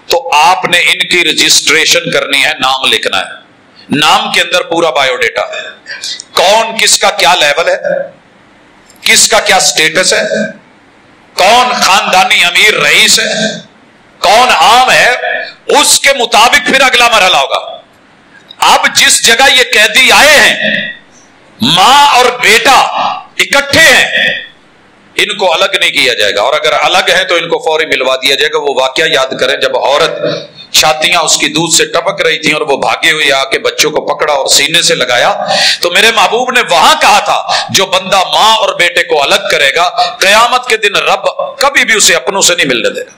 تو آپ نے ان کی رجسٹریشن کرنی ہے، نام لکھنا ہے۔ نام کے اندر پورا بایو ڈیٹا، کون کس کا کیا لیول ہے، کس کا کیا سٹیٹس ہے، کون خاندانی امیر رئیس ہے، کون عام ہے، اس کے مطابق پھر اگلا مرحلہ ہوگا۔ اب جس جگہ یہ قیدی آئے ہیں، ماں اور بیٹا اکٹھے ہیں، ان کو الگ نہیں کیا جائے گا، اور اگر الگ ہے تو ان کو فوری ملوا دیا جائے گا۔ وہ واقعہ یاد کریں جب عورت چھاتیاں اس کی دودھ سے ٹپک رہی تھیں اور وہ بھاگے ہوئے آ کے بچوں کو پکڑا اور سینے سے لگایا، تو میرے محبوب نے وہاں کہا تھا جو بندہ ماں اور بیٹے کو الگ کرے گا قیامت کے دن رب کبھی بھی اسے اپنوں سے نہیں ملنے دے گا،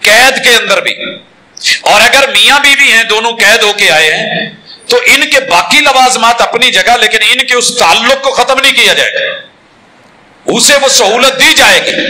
قید کے اندر بھی۔ اور اگر میاں بیوی ہیں دونوں قید ہو کے آئے ہیں تو ان کے باقی لوازمات اپنی جگہ، لیکن ان کے اس تعلق کو ختم نہیں کیا جائے گا، اسے وہ سہولت دی جائے گی۔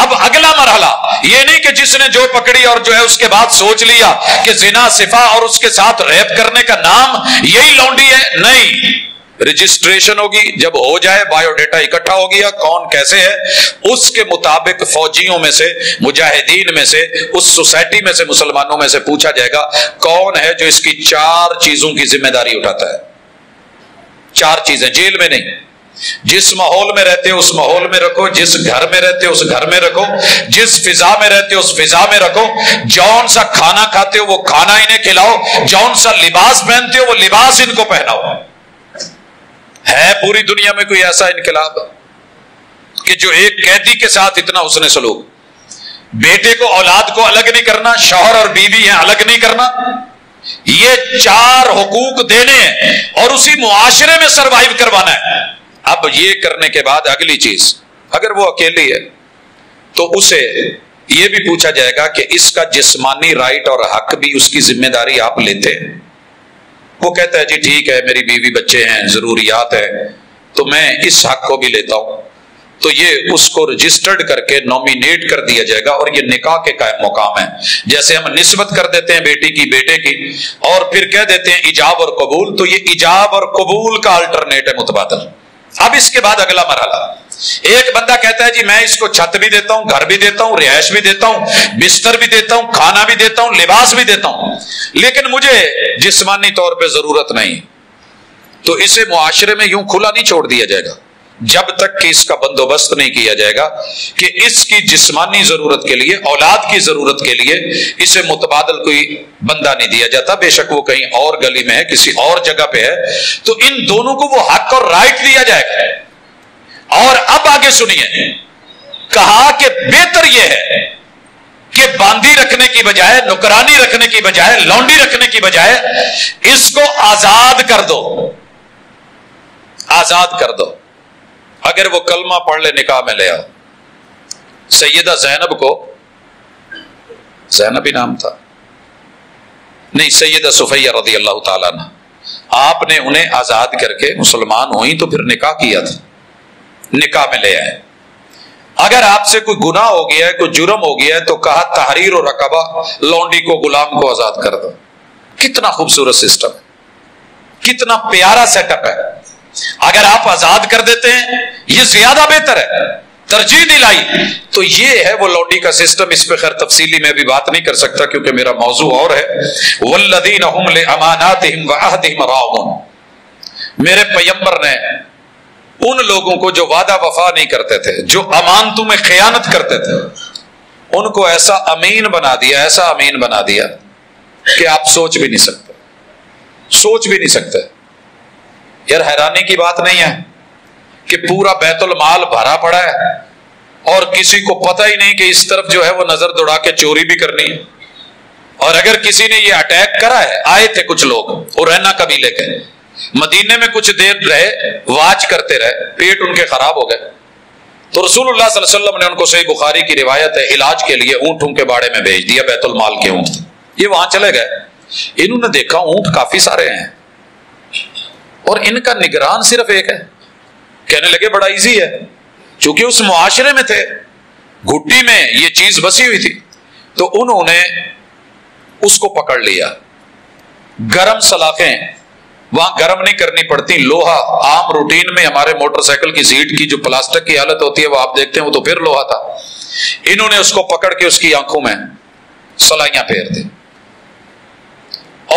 اب اگلا مرحلہ یہ نہیں کہ جس نے جو پکڑی اور جو ہے اس کے بعد سوچ لیا کہ زنا صفا اور اس کے ساتھ ریپ کرنے کا نام یہی لونڈی ہے، نہیں۔ رجسٹریشن ہوگی، جب ہو جائے بایو ڈیٹا اکٹھا ہو گیا کون کیسے ہے، اس کے مطابق فوجیوں میں سے، مجاہدین میں سے، اس سوسائٹی میں سے، مسلمانوں میں سے پوچھا جائے گا کون ہے جو اس کی 4 چیزوں کی ذمہ داری اٹھاتا ہے۔ 4 چیزیں، جیل میں نہیں، جس ماحول میں رہتے ہو اس ماحول میں رکھو، جس گھر میں رہتے ہو اس گھر میں رکھو، جس فضا میں رہتے ہو اس فضا میں رکھو، جون سا کھانا کھاتے ہو وہ کھانا انہیں کھلاؤ، جون سا لباس پہنتے ہو وہ لباس ان کو پہناؤ۔ ہے پوری دنیا میں کوئی ایسا انقلاب کہ جو ایک قیدی کے ساتھ اتنا حسن سلوک؟ بیٹے کو اولاد کو الگ نہیں کرنا، شوہر اور بیوی ہیں الگ نہیں کرنا، یہ 4 حقوق دینے ہیں اور اسی معاشرے میں سروائیو کروانا ہے۔ اب یہ کرنے کے بعد اگلی چیز، اگر وہ اکیلی ہے تو اسے یہ بھی پوچھا جائے گا کہ اس کا جسمانی رائٹ اور حق بھی اس کی ذمہ داری آپ لیتے ہیں؟ وہ کہتا ہے جی ٹھیک ہے میری بیوی بچے ہیں ضروریات ہے تو میں اس حق کو بھی لیتا ہوں، تو یہ اس کو رجسٹرڈ کر کے نومینیٹ کر دیا جائے گا، اور یہ نکاح کے قائم مقام ہے۔ جیسے ہم نسبت کر دیتے ہیں بیٹی کی بیٹے کی اور پھر کہہ دیتے ہیں ایجاب اور قبول، تو یہ ایجاب اور قبول کا الٹرنیٹ ہے، متبادل۔ اب اس کے بعد اگلا مرحلہ، ایک بندہ کہتا ہے جی میں اس کو چھت بھی دیتا ہوں، گھر بھی دیتا ہوں، رہائش بھی دیتا ہوں، بستر بھی دیتا ہوں، کھانا بھی دیتا ہوں، لباس بھی دیتا ہوں، لیکن مجھے جسمانی طور پہ ضرورت نہیں، تو اسے معاشرے میں یوں کھلا نہیں چھوڑ دیا جائے گا جب تک کہ اس کا بندوبست نہیں کیا جائے گا کہ اس کی جسمانی ضرورت کے لیے، اولاد کی ضرورت کے لیے اسے متبادل کوئی بندہ نہیں دیا جاتا، بے شک وہ کہیں اور گلی میں ہے، کسی اور جگہ پہ ہے، تو ان دونوں کو وہ حق اور رائٹ دیا جائے گا۔ اور اب آگے سنیے، کہا کہ بہتر یہ ہے کہ باندھی رکھنے کی بجائے، نوکرانی رکھنے کی بجائے، لونڈی رکھنے کی بجائے اس کو آزاد کر دو، آزاد کر دو۔ اگر وہ کلمہ پڑھ لے نکاح میں لے آؤ۔ سیدہ زینب کو، زینب ہی نام تھا نہیں، سیدہ صفیہ رضی اللہ تعالیٰ عنہ، آپ نے انہیں آزاد کر کے مسلمان ہوئی تو پھر نکاح کیا تھا، نکاح میں لے آئے۔ اگر آپ سے کوئی گناہ ہو گیا ہے، کوئی جرم ہو گیا ہے، تو کہا تحریر و رقبہ، لونڈی کو، غلام کو آزاد کر دو۔ کتنا خوبصورت سسٹم ہے، کتنا پیارا سیٹ اپ ہے۔ اگر آپ آزاد کر دیتے ہیں یہ زیادہ بہتر ہے، ترجیح دلائی تو یہ ہے وہ لونڈی کا سسٹم۔ اس پہ خیر تفصیلی میں بھی بات نہیں کر سکتا کیونکہ میرا موضوع اور ہے۔ والذین هم لاماناتهم وعہدهم راعون، میرے پیغمبر نے ان لوگوں کو جو وعدہ وفا نہیں کرتے تھے، جو امانتوں میں خیانت کرتے تھے، ان کو ایسا امین بنا دیا، ایسا امین بنا دیا کہ آپ سوچ بھی نہیں سکتے، سوچ بھی نہیں سکتے۔ یار حیرانی کی بات نہیں ہے کہ پورا بیت المال بھرا پڑا ہے اور کسی کو پتہ ہی نہیں کہ اس طرف جو ہے وہ نظر دوڑا کے چوری بھی کرنی ہے۔ اور اگر کسی نے یہ اٹیک کرا ہے، آئے تھے کچھ لوگ ارینا قبیلے کے، مدینے میں کچھ دیر رہے، واچ کرتے رہے، پیٹ ان کے خراب ہو گئے، تو رسول اللہ صلی اللہ علیہ وسلم نے ان کو، صحیح بخاری کی روایت ہے، علاج کے لیے اونٹوں کے باڑے میں بھیج دیا، بیت المال کے اونٹ، یہ وہاں چلے گئے۔ انہوں نے دیکھا اونٹ کافی سارے ہیں اور ان کا نگران صرف ایک ہے، کہنے لگے بڑا ایزی ہے، چونکہ اس معاشرے میں تھے، گھٹی میں یہ چیز بسی ہوئی تھی، تو انہوں نے اس کو پکڑ لیا۔ گرم سلاخیں وہاں گرم نہیں کرنی پڑتی، لوہا عام روٹین میں ہمارے موٹر سائیکل کی سیٹ کی جو پلاسٹک کی حالت ہوتی ہے وہ آپ دیکھتے ہیں، وہ تو پھر لوہا تھا۔ انہوں نے اس کو پکڑ کے اس کی آنکھوں میں سلائیاں پھیر دی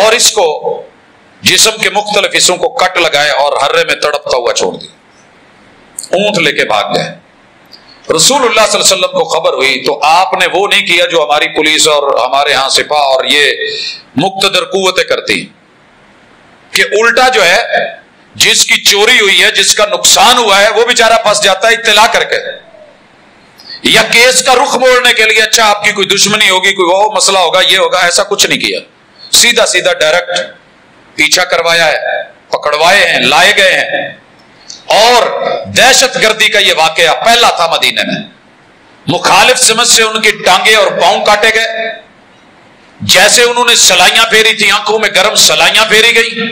اور اس کو جسم کے مختلف حصوں کو کٹ لگائے اور ہرے میں تڑپتا ہوا چھوڑ دی، اونٹ لے کے بھاگ گئے۔ رسول اللہ صلی اللہ علیہ وسلم کو خبر ہوئی تو آپ نے وہ نہیں کیا جو ہماری پولیس اور ہمارے ہاں سپاہ اور یہ مقتدر قوتیں کرتی، کہ الٹا جو ہے جس کی چوری ہوئی ہے، جس کا نقصان ہوا ہے، وہ بیچارہ پھنس جاتا ہے اطلاع کر کے، یا کیس کا رخ موڑنے کے لیے اچھا آپ کی کوئی دشمنی ہوگی، کوئی وہ مسئلہ ہوگا، یہ ہوگا، ایسا کچھ نہیں کیا، سیدھا سیدھا ڈائریکٹ پیچھا کروایا ہے، پکڑوائے ہیں، لائے گئے ہیں۔ اور دہشت گردی کا یہ واقعہ پہلا تھا مدینے میں، مخالف سمجھ سے ان کی ٹانگیں اور پاؤں کاٹے گئے، جیسے انہوں نے سلائیاں پھیری تھی، آنکھوں میں گرم سلائیاں پھیری گئی،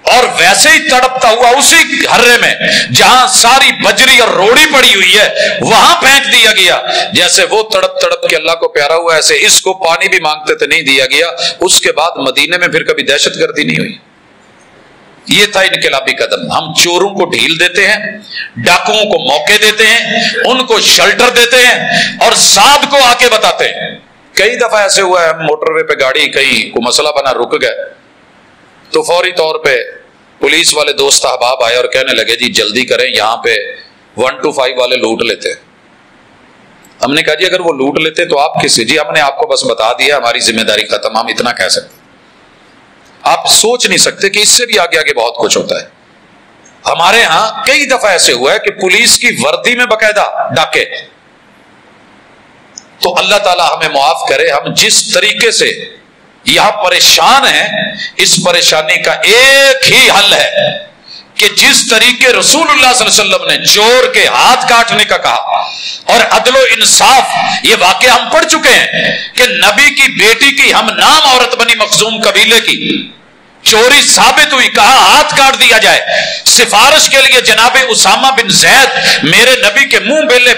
اور ویسے ہی تڑپتا ہوا اسی ہرے میں جہاں ساری بجری اور روڑی پڑی ہوئی ہے وہاں پھینک دیا گیا۔ جیسے وہ تڑپ تڑپ کے اللہ کو پیارا ہوا، ایسے اس کو پانی بھی مانگتے تھے، نہیں دیا گیا۔ اس کے بعد مدینے میں پھر کبھی دہشت گردی نہیں ہوئی۔ یہ تھا انقلابی قدم۔ ہم چوروں کو ڈھیل دیتے ہیں، ڈاکوؤں کو موقع دیتے ہیں، ان کو شیلٹر دیتے ہیں اور ساتھ کو آ کے بتاتے ہیں۔ کئی دفعہ ایسے ہوا ہے، موٹر وے پہ گاڑی کہیں کوئی مسئلہ بنا، رک گئے تو فوری طور پہ پولیس والے دوست احباب آئے اور کہنے لگے جی جلدی کریں، یہاں پہ 125 والے لوٹ لیتے ہیں۔ ہم نے کہا جی اگر وہ لوٹ لیتے تو آپ کس سے؟ جی ہم نے آپ کو بس بتا دیا، ہماری ذمہ داری ختم، ہم اتنا کہہ سکتے۔ آپ سوچ نہیں سکتے کہ اس سے بھی آگے آگے بہت کچھ ہوتا ہے۔ ہمارے ہاں کئی دفعہ ایسے ہوا ہے کہ پولیس کی وردی میں باقاعدہ ڈاکے۔ تو اللہ تعالی ہمیں معاف کرے، ہم جس طریقے سے یہاں پریشان ہیں، اس پریشانی کا ایک ہی حل ہے کہ جس طریقے رسول اللہ صلی اللہ علیہ وسلم نے چور کے ہاتھ کاٹنے کا کہا اور عدل و انصاف، یہ واقعہ ہم پڑھ چکے ہیں کہ نبی کی بیٹی کی ہم نام عورت بنی مخزوم قبیلے کی، چوری ثابت ہوئی، کہا ہاتھ کاٹ دیا جائے، سفارش کے لیے جناب اسامہ بن زید میرے نبی کے منہ بیلے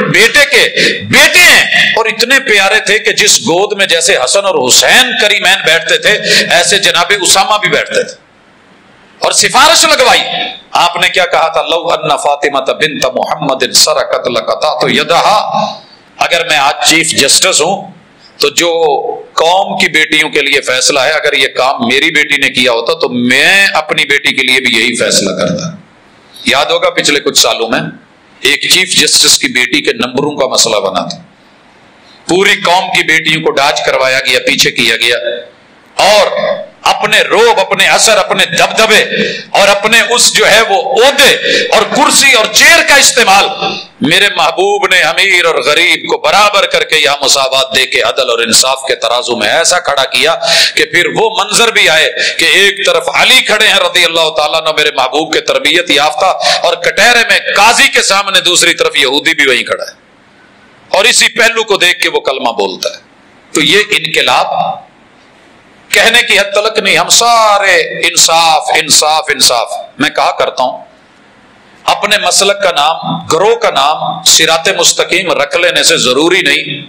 بیٹے کے بیٹے ہیں، اور اتنے پیارے تھے کہ جس گود میں جیسے حسن اور حسین کریمین بیٹھتے تھے ایسے جناب اسامہ بھی بیٹھتے تھے، اور سفارش لگوائی۔ آپ نے کیا کہا تھا؟ لو ان فاطمہ بنت محمد سرقت لقطعت یدہا، اگر میں آج چیف جسٹس ہوں تو جو قوم کی بیٹیوں کے لیے فیصلہ ہے، اگر یہ کام میری بیٹی نے کیا ہوتا تو میں اپنی بیٹی کے لیے بھی یہی فیصلہ کرتا۔ یاد ہوگا پچھلے کچھ سالوں میں ایک چیف جسٹس کی بیٹی کے نمبروں کا مسئلہ بنا تھا، پوری قوم کی بیٹیوں کو ڈاج کروایا گیا، پیچھے کیا گیا، اور اپنے روب، اپنے اثر، اپنے دبدبے اور اپنے اس جو ہے وہ عہدے اور کرسی اور چیئر کا استعمال میرے محبوب نے امیر اور غریب کو برابر کر کے یہاں مساوات دے کے عدل اور انصاف کے ترازو میں ایسا کھڑا کیا کہ پھر وہ منظر بھی آئے کہ ایک طرف علی کھڑے ہیں رضی اللہ تعالیٰ عنہ میرے محبوب کے تربیت یافتہ، اور کٹہرے میں قاضی کے سامنے دوسری طرف یہودی بھی وہیں کھڑا ہے، اور اسی پہلو کو دیکھ کے وہ کلمہ بولتا ہے۔ تو یہ انقلاب کہنے کی حد تلک نہیں، ہم سارے انصاف انصاف انصاف۔ میں کہا کرتا ہوں اپنے مسلک کا نام، گروہ کا نام صراط مستقیم رکھ لینے سے ضروری نہیں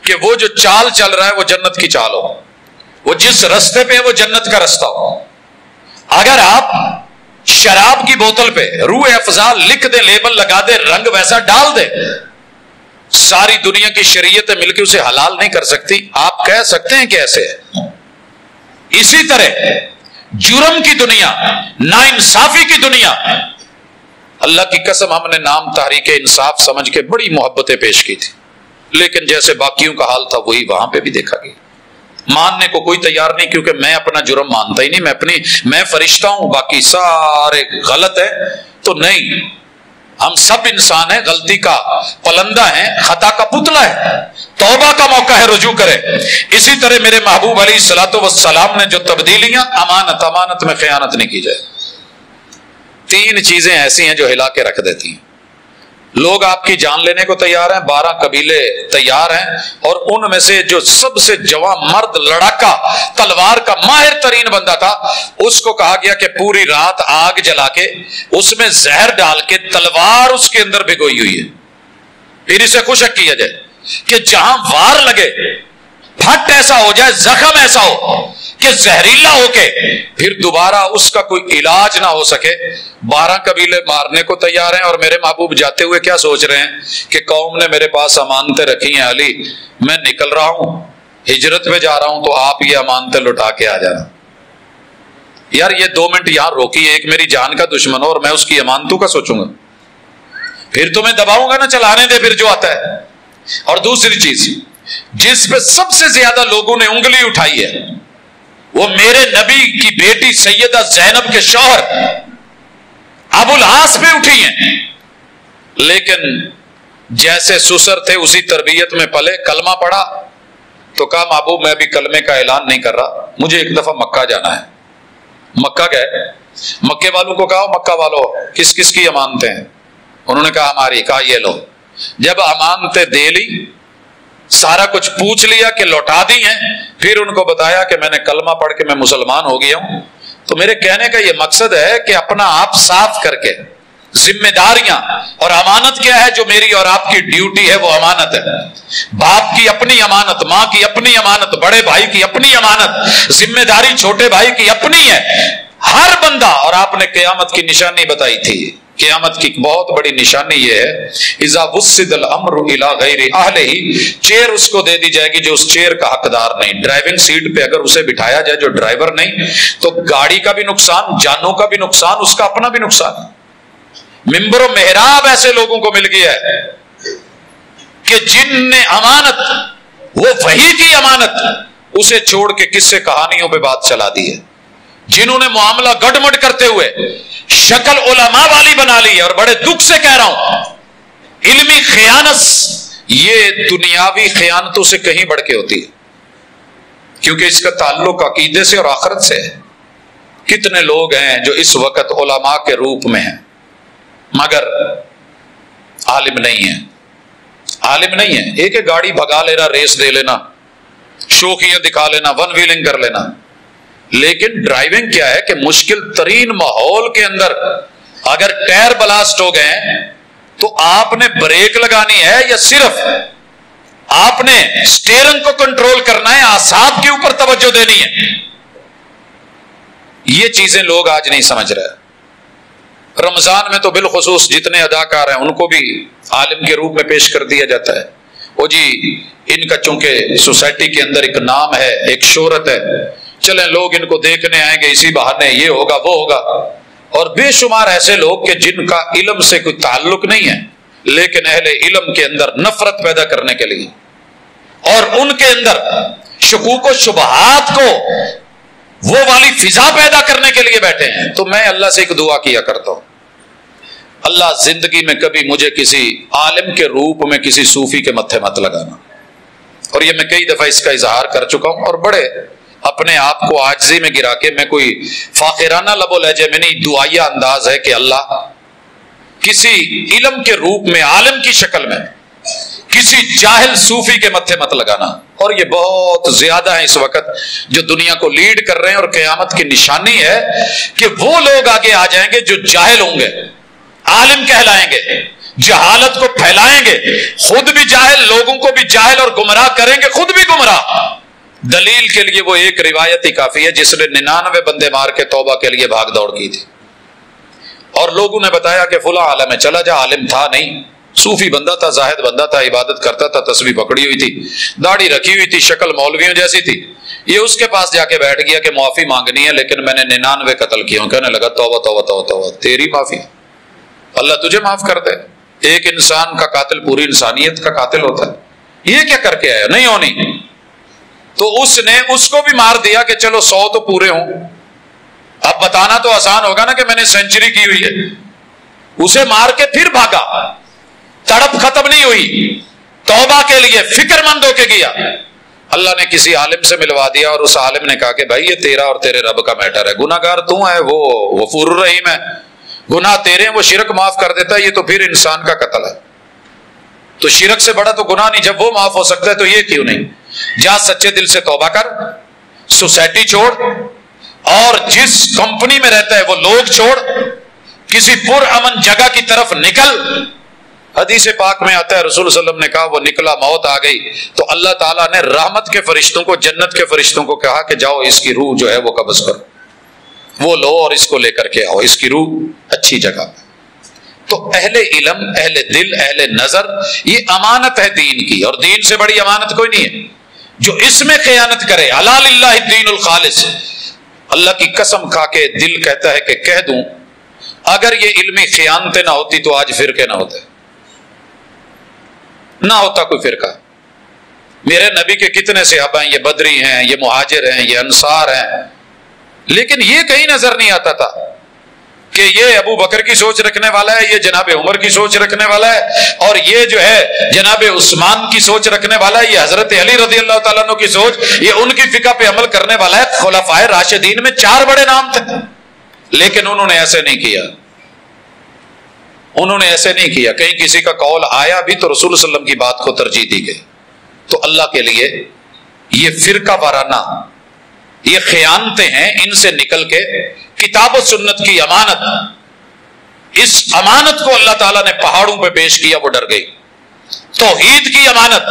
کہ وہ جو چال چل رہا ہے وہ جنت کی چال ہو، وہ جس رستے پہ ہے وہ جنت کا رستہ ہو۔ اگر آپ شراب کی بوتل پہ روح افزا لکھ دیں، لیبل لگا دیں، رنگ ویسا ڈال دیں، ساری دنیا کی شریعتیں مل کے اسے حلال نہیں کر سکتی۔ آپ کہہ سکتے ہیں کہ ایسے ہے۔ اسی طرح جرم کی دنیا، ناانصافی کی دنیا، اللہ کی قسم ہم نے نام تحریک انصاف سمجھ کے بڑی محبتیں پیش کی تھی، لیکن جیسے باقیوں کا حال تھا وہی وہاں پہ بھی دیکھا گیا۔ ماننے کو کوئی تیار نہیں، کیونکہ میں اپنا جرم مانتا ہی نہیں، میں فرشتہ ہوں، باقی سارے غلط ہے تو نہیں، ہم سب انسان ہیں، غلطی کا پلندہ ہیں، خطا کا پتلا ہے، توبہ کا موقع ہے، رجوع کرے۔ اسی طرح میرے محبوب علیہ الصلوۃ والسلام نے جو تبدیلیاں، امانت میں خیانت نہیں کی جائے۔ تین چیزیں ایسی ہیں جو ہلا کے رکھ دیتی ہیں۔ لوگ آپ کی جان لینے کو تیار ہیں، 12 قبیلے تیار ہیں، اور ان میں سے جو سب سے جوان مرد، لڑاکا، تلوار کا ماہر ترین بندہ تھا، اس کو کہا گیا کہ پوری رات آگ جلا کے اس میں زہر ڈال کے تلوار اس کے اندر بھگوئی ہوئی ہے، پھر اسے خشک کیا جائے کہ جہاں وار لگے، پھٹ ایسا ہو جائے، زخم ایسا ہو کہ زہریلا ہو کے پھر دوبارہ اس کا کوئی علاج نہ ہو سکے۔ 12 قبیلے مارنے کو تیار ہیں، اور میرے محبوب جاتے ہوئے کیا سوچ رہے ہیں کہ قوم نے میرے پاس امانتیں رکھی ہیں، علی میں نکل رہا ہوں، ہجرت پہ جا رہا ہوں، تو آپ یہ امانتیں لٹا کے آ جانا۔ یار یہ 2 منٹ یہاں روکی، ایک میری جان کا دشمن ہو اور میں اس کی امانتوں کا سوچوں گا، پھر تو میں دباؤں گا نا، چلانے دے پھر جو آتا ہے۔ اور دوسری چیز جس پہ سب سے زیادہ لوگوں نے انگلی اٹھائی ہے وہ میرے نبی کی بیٹی سیدہ زینب کے شوہر ابو العاص پہ اٹھی ہیں، لیکن جیسے سسر تھے اسی تربیت میں پلے، کلمہ پڑھا تو کہا محبوب میں ابھی کلمے کا اعلان نہیں کر رہا، مجھے ایک دفعہ مکہ جانا ہے۔ مکہ گئے، مکے والوں کو کہا مکہ والوں کس کس کی امانتیں ہیں؟ انہوں نے کہا ہماری۔ کہا یہ لو۔ جب امانتیں دے لی، سارا کچھ پوچھ لیا کہ لوٹا دی ہیں، پھر ان کو بتایا کہ میں نے کلمہ پڑھ کے میں مسلمان ہو گیا ہوں۔ تو میرے کہنے کا یہ مقصد ہے کہ اپنا آپ صاف کر کے ذمہ داریاں، اور امانت کیا ہے؟ جو میری اور آپ کی ڈیوٹی ہے وہ امانت ہے۔ باپ کی اپنی امانت، ماں کی اپنی امانت، بڑے بھائی کی اپنی امانت، ذمہ داری چھوٹے بھائی کی اپنی ہے، ہر بندہ۔ اور آپ نے قیامت کی نشانی بتائی تھی، قیامت کی بہت بڑی نشانی یہ ہے اذا وسد الامر الى غیر اہلہ، چیئر اس کو دے دی جائے گی جو اس چیئر کا حقدار نہیں۔ ڈرائیونگ سیٹ پہ اگر اسے بٹھایا جائے جو ڈرائیور نہیں، تو گاڑی کا بھی نقصان، جانوں کا بھی نقصان، اس کا اپنا بھی نقصان۔ منبر و محراب ایسے لوگوں کو مل گیا ہے کہ جن نے امانت، وہ وحی کی امانت، اسے چھوڑ کے قصے کہانیوں پہ بات چلا دی ہے، جنہوں نے معاملہ گڑمڑ کرتے ہوئے شکل علماء والی بنا لی ہے۔ اور بڑے دکھ سے کہہ رہا ہوں، علمی خیانت یہ دنیاوی خیانتوں سے کہیں بڑھ کے ہوتی ہے، کیونکہ اس کا تعلق عقیدے سے اور آخرت سے ہے۔ کتنے لوگ ہیں جو اس وقت علماء کے روپ میں ہیں مگر عالم نہیں ہیں، عالم نہیں ہے۔ ایک ایک گاڑی بھگا لینا، ریس دے لینا، شوخیاں دکھا لینا، ون ویلنگ کر لینا، لیکن ڈرائیونگ کیا ہے کہ مشکل ترین ماحول کے اندر اگر ٹائر بلاسٹ ہو گئے ہیں تو آپ نے بریک لگانی ہے یا صرف آپ نے اسٹیئرنگ کو کنٹرول کرنا ہے، اعصاب کے اوپر توجہ دینی ہے؟ یہ چیزیں لوگ آج نہیں سمجھ رہے۔ رمضان میں تو بالخصوص جتنے اداکار ہیں ان کو بھی عالم کے روپ میں پیش کر دیا جاتا ہے۔ وہ جی ان کا چونکہ سوسائٹی کے اندر ایک نام ہے، ایک شہرت ہے، چلیں لوگ ان کو دیکھنے آئیں گے، اسی بہانے یہ ہوگا وہ ہوگا۔ اور بے شمار ایسے لوگ کہ جن کا علم سے کوئی تعلق نہیں ہے لیکن اہل علم کے اندر نفرت پیدا کرنے کے لیے اور ان کے اندر شکوک و شبہات کو وہ والی فضا پیدا کرنے کے لیے بیٹھے ہیں۔ تو میں اللہ سے ایک دعا کیا کرتا ہوں، اللہ زندگی میں کبھی مجھے کسی عالم کے روپ میں کسی صوفی کے متھے مت لگانا۔ اور یہ میں کئی دفعہ اس کا اظہار کر چکا ہوں اور بڑے اپنے آپ کو عاجزی میں گرا کے، میں کوئی فاخرانہ لب و لہجے میں نہیں، دعائیہ انداز ہے کہ اللہ کسی علم کے روپ میں، عالم کی شکل میں کسی جاہل صوفی کے متھے مت لگانا۔ اور یہ بہت زیادہ ہیں اس وقت جو دنیا کو لیڈ کر رہے ہیں، اور قیامت کی نشانی ہے کہ وہ لوگ آگے آ جائیں گے جو جاہل ہوں گے، عالم کہلائیں گے، جہالت کو پھیلائیں گے، خود بھی جاہل، لوگوں کو بھی جاہل اور گمراہ کریں گے، خود بھی گمراہ۔ دلیل کے لیے وہ ایک روایت ہی کافی ہے جس نے 99 بندے مار کے توبہ کے لیے بھاگ دوڑ کی تھی، اور لوگوں نے بتایا کہ فلاں عالم ہے، چلا جا، عالم تھا نہیں، صوفی بندہ تھا، زاہد بندہ تھا، عبادت کرتا تھا، تسبیح پکڑی ہوئی تھی، داڑھی رکھی ہوئی تھی، شکل مولویوں جیسی تھی۔ یہ اس کے پاس جا کے بیٹھ گیا کہ معافی مانگنی ہے، لیکن میں نے 99 قتل کیے ہوں۔ کہنے لگا توبہ توبہ توبہ توبہ، تیری معافی، اللہ تجھے معاف کر دے۔ ایک انسان کا قاتل پوری انسانیت کا قاتل ہوتا ہے، یہ کیا کر کے آیا؟ نہیں ہونی۔ تو اس نے اس کو بھی مار دیا کہ چلو 100 تو پورے ہوں۔ اب بتانا تو آسان ہوگا نا کہ میں نے سینچری کی ہوئی ہے، اسے مار کے پھر بھاگا، تڑپ ختم نہیں ہوئی، توبہ کے لیے فکر مند ہو کے گیا۔ اللہ نے کسی عالم سے ملوا دیا اور اس عالم نے کہا کہ بھائی یہ تیرا اور تیرے رب کا میٹر ہے، گناہ گار تو ہے، وہ غفور الرحیم ہے، گناہ تیرے ہیں، وہ شرک معاف کر دیتا ہے، یہ تو پھر انسان کا قتل ہے۔ تو شرک سے بڑا تو گناہ نہیں، جب وہ معاف ہو سکتا ہے تو یہ کیوں نہیں؟ جا سچے دل سے توبہ کر، سوسائٹی چھوڑ، اور جس کمپنی میں رہتا ہے وہ لوگ چھوڑ، کسی پر امن جگہ کی طرف نکل۔ حدیث پاک میں آتا ہے رسول صلی اللہ علیہ وسلم نے کہا وہ نکلا، موت آ گئی تو اللہ تعالیٰ نے رحمت کے فرشتوں کو، جنت کے فرشتوں کو کہا کہ جاؤ اس کی روح جو ہے وہ قبض کرو، وہ لو اور اس کو لے کر کے آؤ، اس کی روح اچھی جگہ۔ تو اہل علم، اہل دل، اہل نظر، یہ امانت ہے دین کی، اور دین سے بڑی امانت کوئی نہیں ہے۔ جو اس میں خیانت کرے، الا للہ الدین الخالص، اللہ کی قسم کھا کے دل کہتا ہے کہ کہہ دوں اگر یہ علمی خیانتیں نہ ہوتی تو آج فرقے نہ ہوتے، نہ ہوتا کوئی فرقہ۔ میرے نبی کے کتنے صحابہ ہیں، یہ بدری ہیں، یہ مہاجر ہیں، یہ انصار ہیں، لیکن یہ کہیں نظر نہیں آتا تھا کہ یہ ابو بکر کی سوچ رکھنے والا ہے، یہ جناب عمر کی سوچ رکھنے والا ہے، اور یہ جو ہے جناب عثمان کی سوچ رکھنے والا ہے، یہ حضرت علی رضی اللہ تعالیٰ عنہ کی سوچ، یہ ان کی فقہ پہ عمل کرنے والا ہے۔ خلفائے راشدین میں 4 بڑے نام تھے، لیکن انہوں نے ایسے نہیں کیا، انہوں نے ایسے نہیں کیا۔ کہیں کسی کا قول آیا بھی تو رسول صلی اللہ علیہ وسلم کی بات کو ترجیح دی گئی۔ تو اللہ کے لیے یہ فرقہ وارانہ، یہ خیانتیں ہیں، ان سے نکل کے کتاب و سنت کی امانت، اس امانت کو اللہ تعالیٰ نے پہاڑوں پہ پیش کیا، وہ ڈر گئی۔ توحید کی امانت،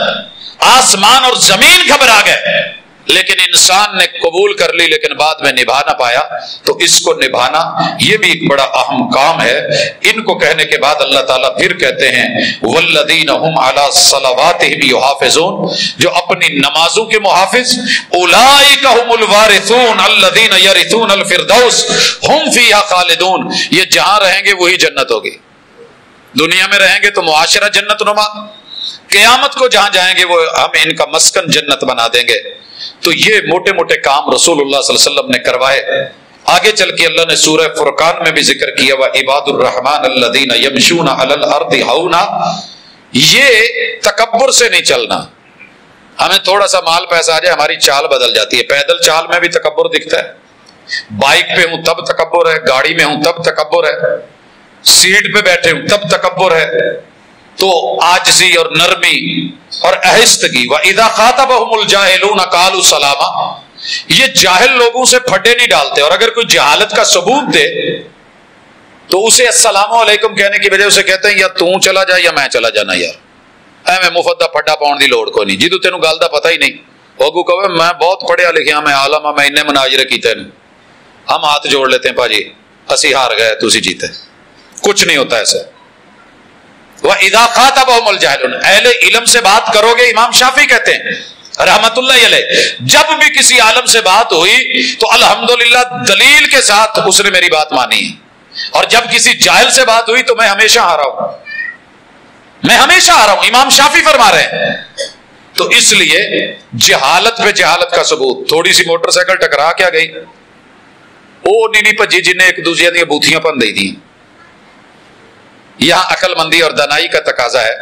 آسمان اور زمین گھبرا گئے، لیکن انسان نے قبول کر لی لیکن بعد میں نبھا نہ پایا۔ تو اس کو نبھانا یہ بھی ایک بڑا اہم کام ہے۔ ان کو کہنے کے بعد اللہ تعالیٰ پھر کہتے ہیں والذین هم علی صلواتہم یحافظون، جو اپنی نمازوں کے محافظ، اولئک هم الوارثون الذین یرثون الفردوس هم فیہا خالدون، یہ جہاں رہیں گے وہی جنت ہوگی۔ دنیا میں رہیں گے تو معاشرہ جنت نما، قیامت کو جہاں جائیں گے وہ ہم ان کا مسکن جنت بنا دیں گے۔ تو یہ موٹے موٹے کام رسول اللہ صلی اللہ علیہ وسلم نے کروائے۔ آگے چل کے اللہ نے سورہ فرقان میں بھی ذکر کیا وعباد الرحمن الذین یمشون علی الارض ہونا، یہ تکبر سے نہیں چلنا۔ ہمیں تھوڑا سا مال پیسہ آ جائے ہماری چال بدل جاتی ہے، پیدل چال میں بھی تکبر دکھتا ہے، بائک پہ ہوں تب تکبر ہے، گاڑی میں ہوں تب تکبر ہے، سیٹ پہ بیٹھے ہوں تب تکبر ہے۔ تو عاجزی اور نرمی اور آہستگی، وَإِذَا خَاطَبَهُمُ الْجَاهِلُونَ قَالُوا سَلَامًا، یہ جاہل لوگوں سے پھٹے نہیں ڈالتے، اور اگر کوئی جہالت کا ثبوت دے تو اسے السلام علیکم کہنے کی وجہ سے کہتے ہیں یا تو چلا جا یا میں چلا جانا یار، میں مفت دا پھڈا پاؤن دی لوڑ کو نہیں، جی تو تینوں گل دا پتہ ہی نہیں، اگو کہے میں بہت پڑھیا لکھیا، میں عالم ہاں، میں انہیں مناظرے کیتے ہیں، ہم ہاتھ جوڑ لیتے ہیں پاجی اسی ہار گئے تسی جیتے، کچھ نہیں ہوتا ایسے۔ وَإِذَا خَاطَبَهُمُ الْجَاهِلُونَ، اہل علم سے بات کرو گے، امام شافعی کہتے ہیں رحمت اللہ علیہ، جب بھی کسی عالم سے بات ہوئی تو الحمدللہ دلیل کے ساتھ اس نے میری بات مانی ہے، اور جب کسی جاہل سے بات ہوئی تو میں ہمیشہ ہارا ہوں، میں ہمیشہ ہارا ہوں، امام شافعی فرما رہے ہیں۔ تو اس لیے جہالت پہ جہالت کا ثبوت، تھوڑی سی موٹر سائیکل ٹکرا کیا گئی، وہ نہیں پجی جنہیں ایک دوسرے دیا بوتھیاں پن دے دی۔ یہاں عقل مندی اور دانائی کا تقاضا ہے،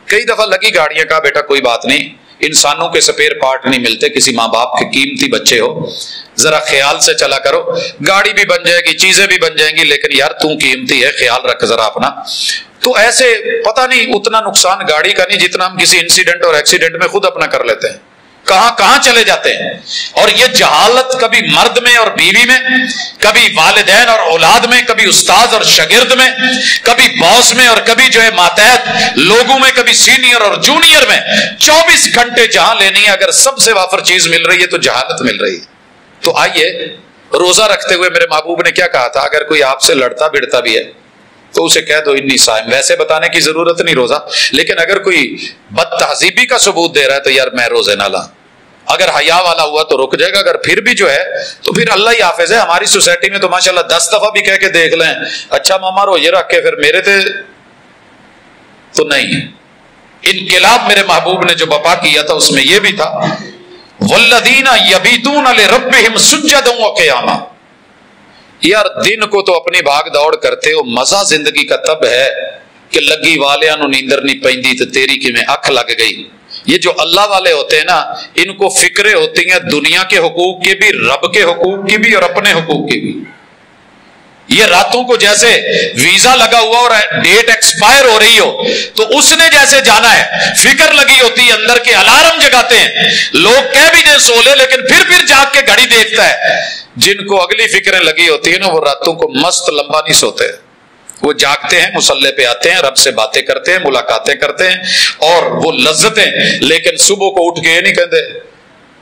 کئی دفعہ لگی گاڑیاں کا بیٹا کوئی بات نہیں، انسانوں کے سپیر پارٹ نہیں ملتے، کسی ماں باپ کے قیمتی بچے ہو، ذرا خیال سے چلا کرو، گاڑی بھی بن جائے گی، چیزیں بھی بن جائیں گی، لیکن یار تو قیمتی ہے، خیال رکھ ذرا اپنا۔ تو ایسے پتہ نہیں اتنا نقصان گاڑی کا نہیں جتنا ہم کسی انسیڈنٹ اور ایکسیڈنٹ میں خود اپنا کر لیتے ہیں، کہاں کہاں چلے جاتے ہیں۔ اور یہ جہالت کبھی مرد میں اور بیوی میں، کبھی والدین اور اولاد میں، کبھی استاد اور شاگرد میں، کبھی باس میں اور کبھی جو ہے ماتحت لوگوں میں، کبھی سینئر اور جونیئر میں، 24 گھنٹے جہاں لینی ہے، اگر سب سے وافر چیز مل رہی ہے تو جہالت مل رہی ہے۔ تو آئیے، روزہ رکھتے ہوئے میرے محبوب نے کیا کہا تھا، اگر کوئی آپ سے لڑتا بڑھتا بھی ہے تو اسے کہہ دو انی صائم، ویسے بتانے کی ضرورت نہیں روزہ، لیکن اگر کوئی بد تہذیبی کا ثبوت دے رہا ہے تو یار میں روزے نہ لا، اگر حیا والا ہوا تو رک جائے گا، اگر پھر بھی جو ہے تو پھر اللہ ہی حافظ ہے۔ ہماری سوسائٹی میں تو ماشاءاللہ 10 دفعہ بھی کہہ کے دیکھ لیں اچھا ماما روزے رکھ کے پھر میرے تھے تو نہیں۔ انقلاب میرے محبوب نے جو بپا کیا تھا اس میں یہ بھی تھا والذین یبیتون لربہم سجدا وقیاما، یار دن کو تو اپنی بھاگ دوڑ کرتے ہو، مزہ زندگی کا تب ہے کہ لگی والیاں نو نیندر نہیں پیندی تو تیری کی میں اکھ لگ گئی۔ یہ جو اللہ والے ہوتے ہیں نا، ان کو فکریں ہوتی ہیں دنیا کے حقوق کی بھی، رب کے حقوق کی بھی اور اپنے حقوق کی بھی۔ یہ راتوں کو جیسے ویزا لگا ہوا اور ڈیٹ ایکسپائر ہو رہی ہو تو اس نے جیسے جانا ہے، فکر لگی ہوتی ہے، اندر کے الارم جگاتے ہیں، لوگ کہہ بھی دیں سو لے لیکن پھر جاگ کے گھڑی دیکھتا ہے۔ جن کو اگلی فکریں لگی ہوتی ہیں نا وہ راتوں کو مست لمبا نہیں سوتے، وہ جاگتے ہیں، مصلے پہ آتے ہیں، رب سے باتیں کرتے ہیں، ملاقاتیں کرتے ہیں اور وہ لذتیں، لیکن صبح کو اٹھ کے یہ نہیں کہتے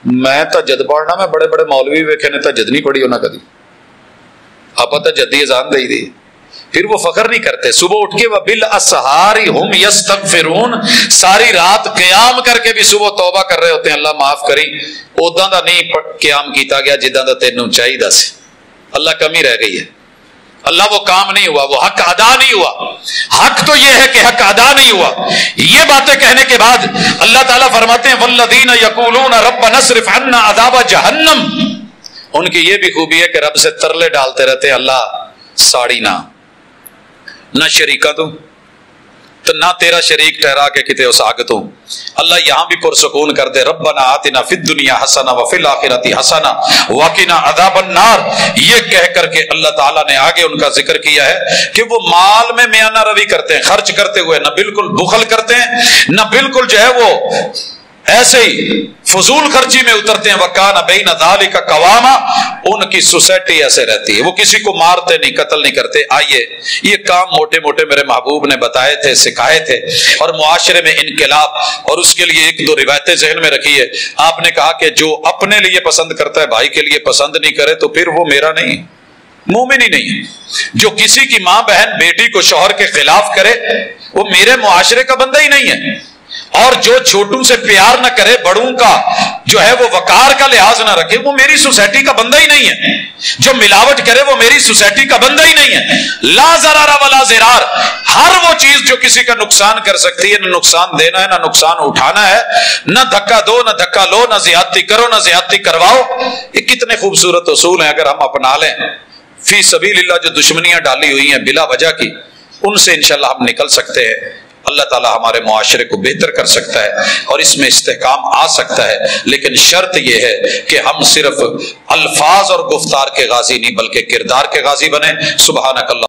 میں تہجد پڑھنا، میں بڑے بڑے مولوی ویکھے نے تہجد نہیں پڑھی ہونا کبھی، آپ تہجد اذان دے دی، پھر وہ فخر نہیں کرتے۔ صبح اٹھ کے وَبِالْأَسْحَارِ هُمْ يَسْتَغْفِرُونَ، ساری رات قیام کر کے بھی صبح توبہ کر رہے ہوتے ہیں، اللہ معاف کری اودا دا نہیں قیام کیتا گیا جداں دا تینوں چاہیدا سی، اللہ کمی رہ گئی ہے، اللہ وہ کام نہیں ہوا، وہ حق ادا نہیں ہوا۔ حق تو یہ ہے کہ حق ادا نہیں ہوا۔ یہ باتیں کہنے کے بعد اللہ تعالیٰ فرماتے ہیں وَالَّذِينَ يَقُولُونَ رَبَّنَا اصْرِفْ عَنَّا عَذَابَ جَهَنَّمَ، ان کی یہ بھی خوبی ہے کہ رب سے ترلے ڈالتے رہتے ہیں اللہ ساڑی نہ شریکہ تو نہ تیرا شریک ٹھہرا کے کتے اس آگتوں۔ اللہ یہاں بھی پرسکون کر دے ربنا آتنا فی الدنیا حسنہ وفی الآخرۃ حسنہ وقنا عذاب النار، یہ کہہ کر کے اللہ تعالیٰ نے آگے ان کا ذکر کیا ہے کہ وہ مال میں میانہ روی کرتے ہیں، خرچ کرتے ہوئے نہ بالکل بخل کرتے ہیں، نہ بالکل جو ہے وہ ایسے ہی فضول خرچی میں اترتے ہیں۔ وَكَانَ بَيْنَ ذَلِكَ قَوَامًا، ان کی سوسائٹی ایسے رہتی ہے، وہ کسی کو مارتے نہیں، قتل نہیں کرتے۔ آئیے یہ کام موٹے موٹے میرے محبوب نے بتائے تھے، سکھائے تھے، اور معاشرے میں انقلاب، اور اس کے لیے ایک دو روایتیں ذہن میں رکھیے۔ آپ نے کہا کہ جو اپنے لیے پسند کرتا ہے بھائی کے لیے پسند نہیں کرے تو پھر وہ میرا نہیں، مومن ہی نہیں۔ جو کسی کی ماں بہن بیٹی کو شوہر کے خلاف کرے وہ میرے معاشرے کا بندہ ہی نہیں ہے، اور جو چھوٹوں سے پیار نہ کرے، بڑوں کا جو ہے وہ وقار کا لحاظ نہ رکھے، وہ میری سوسائٹی کا بندہ ہی نہیں ہے۔ جو ملاوٹ کرے وہ میری سوسائٹی کا بندہ ہی نہیں ہے۔ لا ضرر ولا ضرار، ہر وہ چیز جو کسی کا نقصان کر سکتی ہے، نہ نقصان دینا ہے نہ نقصان اٹھانا ہے، نہ دھکا دو نہ دھکا لو، نہ زیادتی کرو نہ زیادتی کرواؤ۔ یہ کتنے خوبصورت اصول ہیں، اگر ہم اپنا لیں فی سبیل اللہ، جو دشمنیاں ڈالی ہوئی ہیں بلا وجہ کی، ان سے انشاءاللہ ہم نکل سکتے ہیں۔ اللہ تعالیٰ ہمارے معاشرے کو بہتر کر سکتا ہے اور اس میں استحکام آ سکتا ہے، لیکن شرط یہ ہے کہ ہم صرف الفاظ اور گفتار کے غازی نہیں بلکہ کردار کے غازی بنیں۔ سبحانک اللہ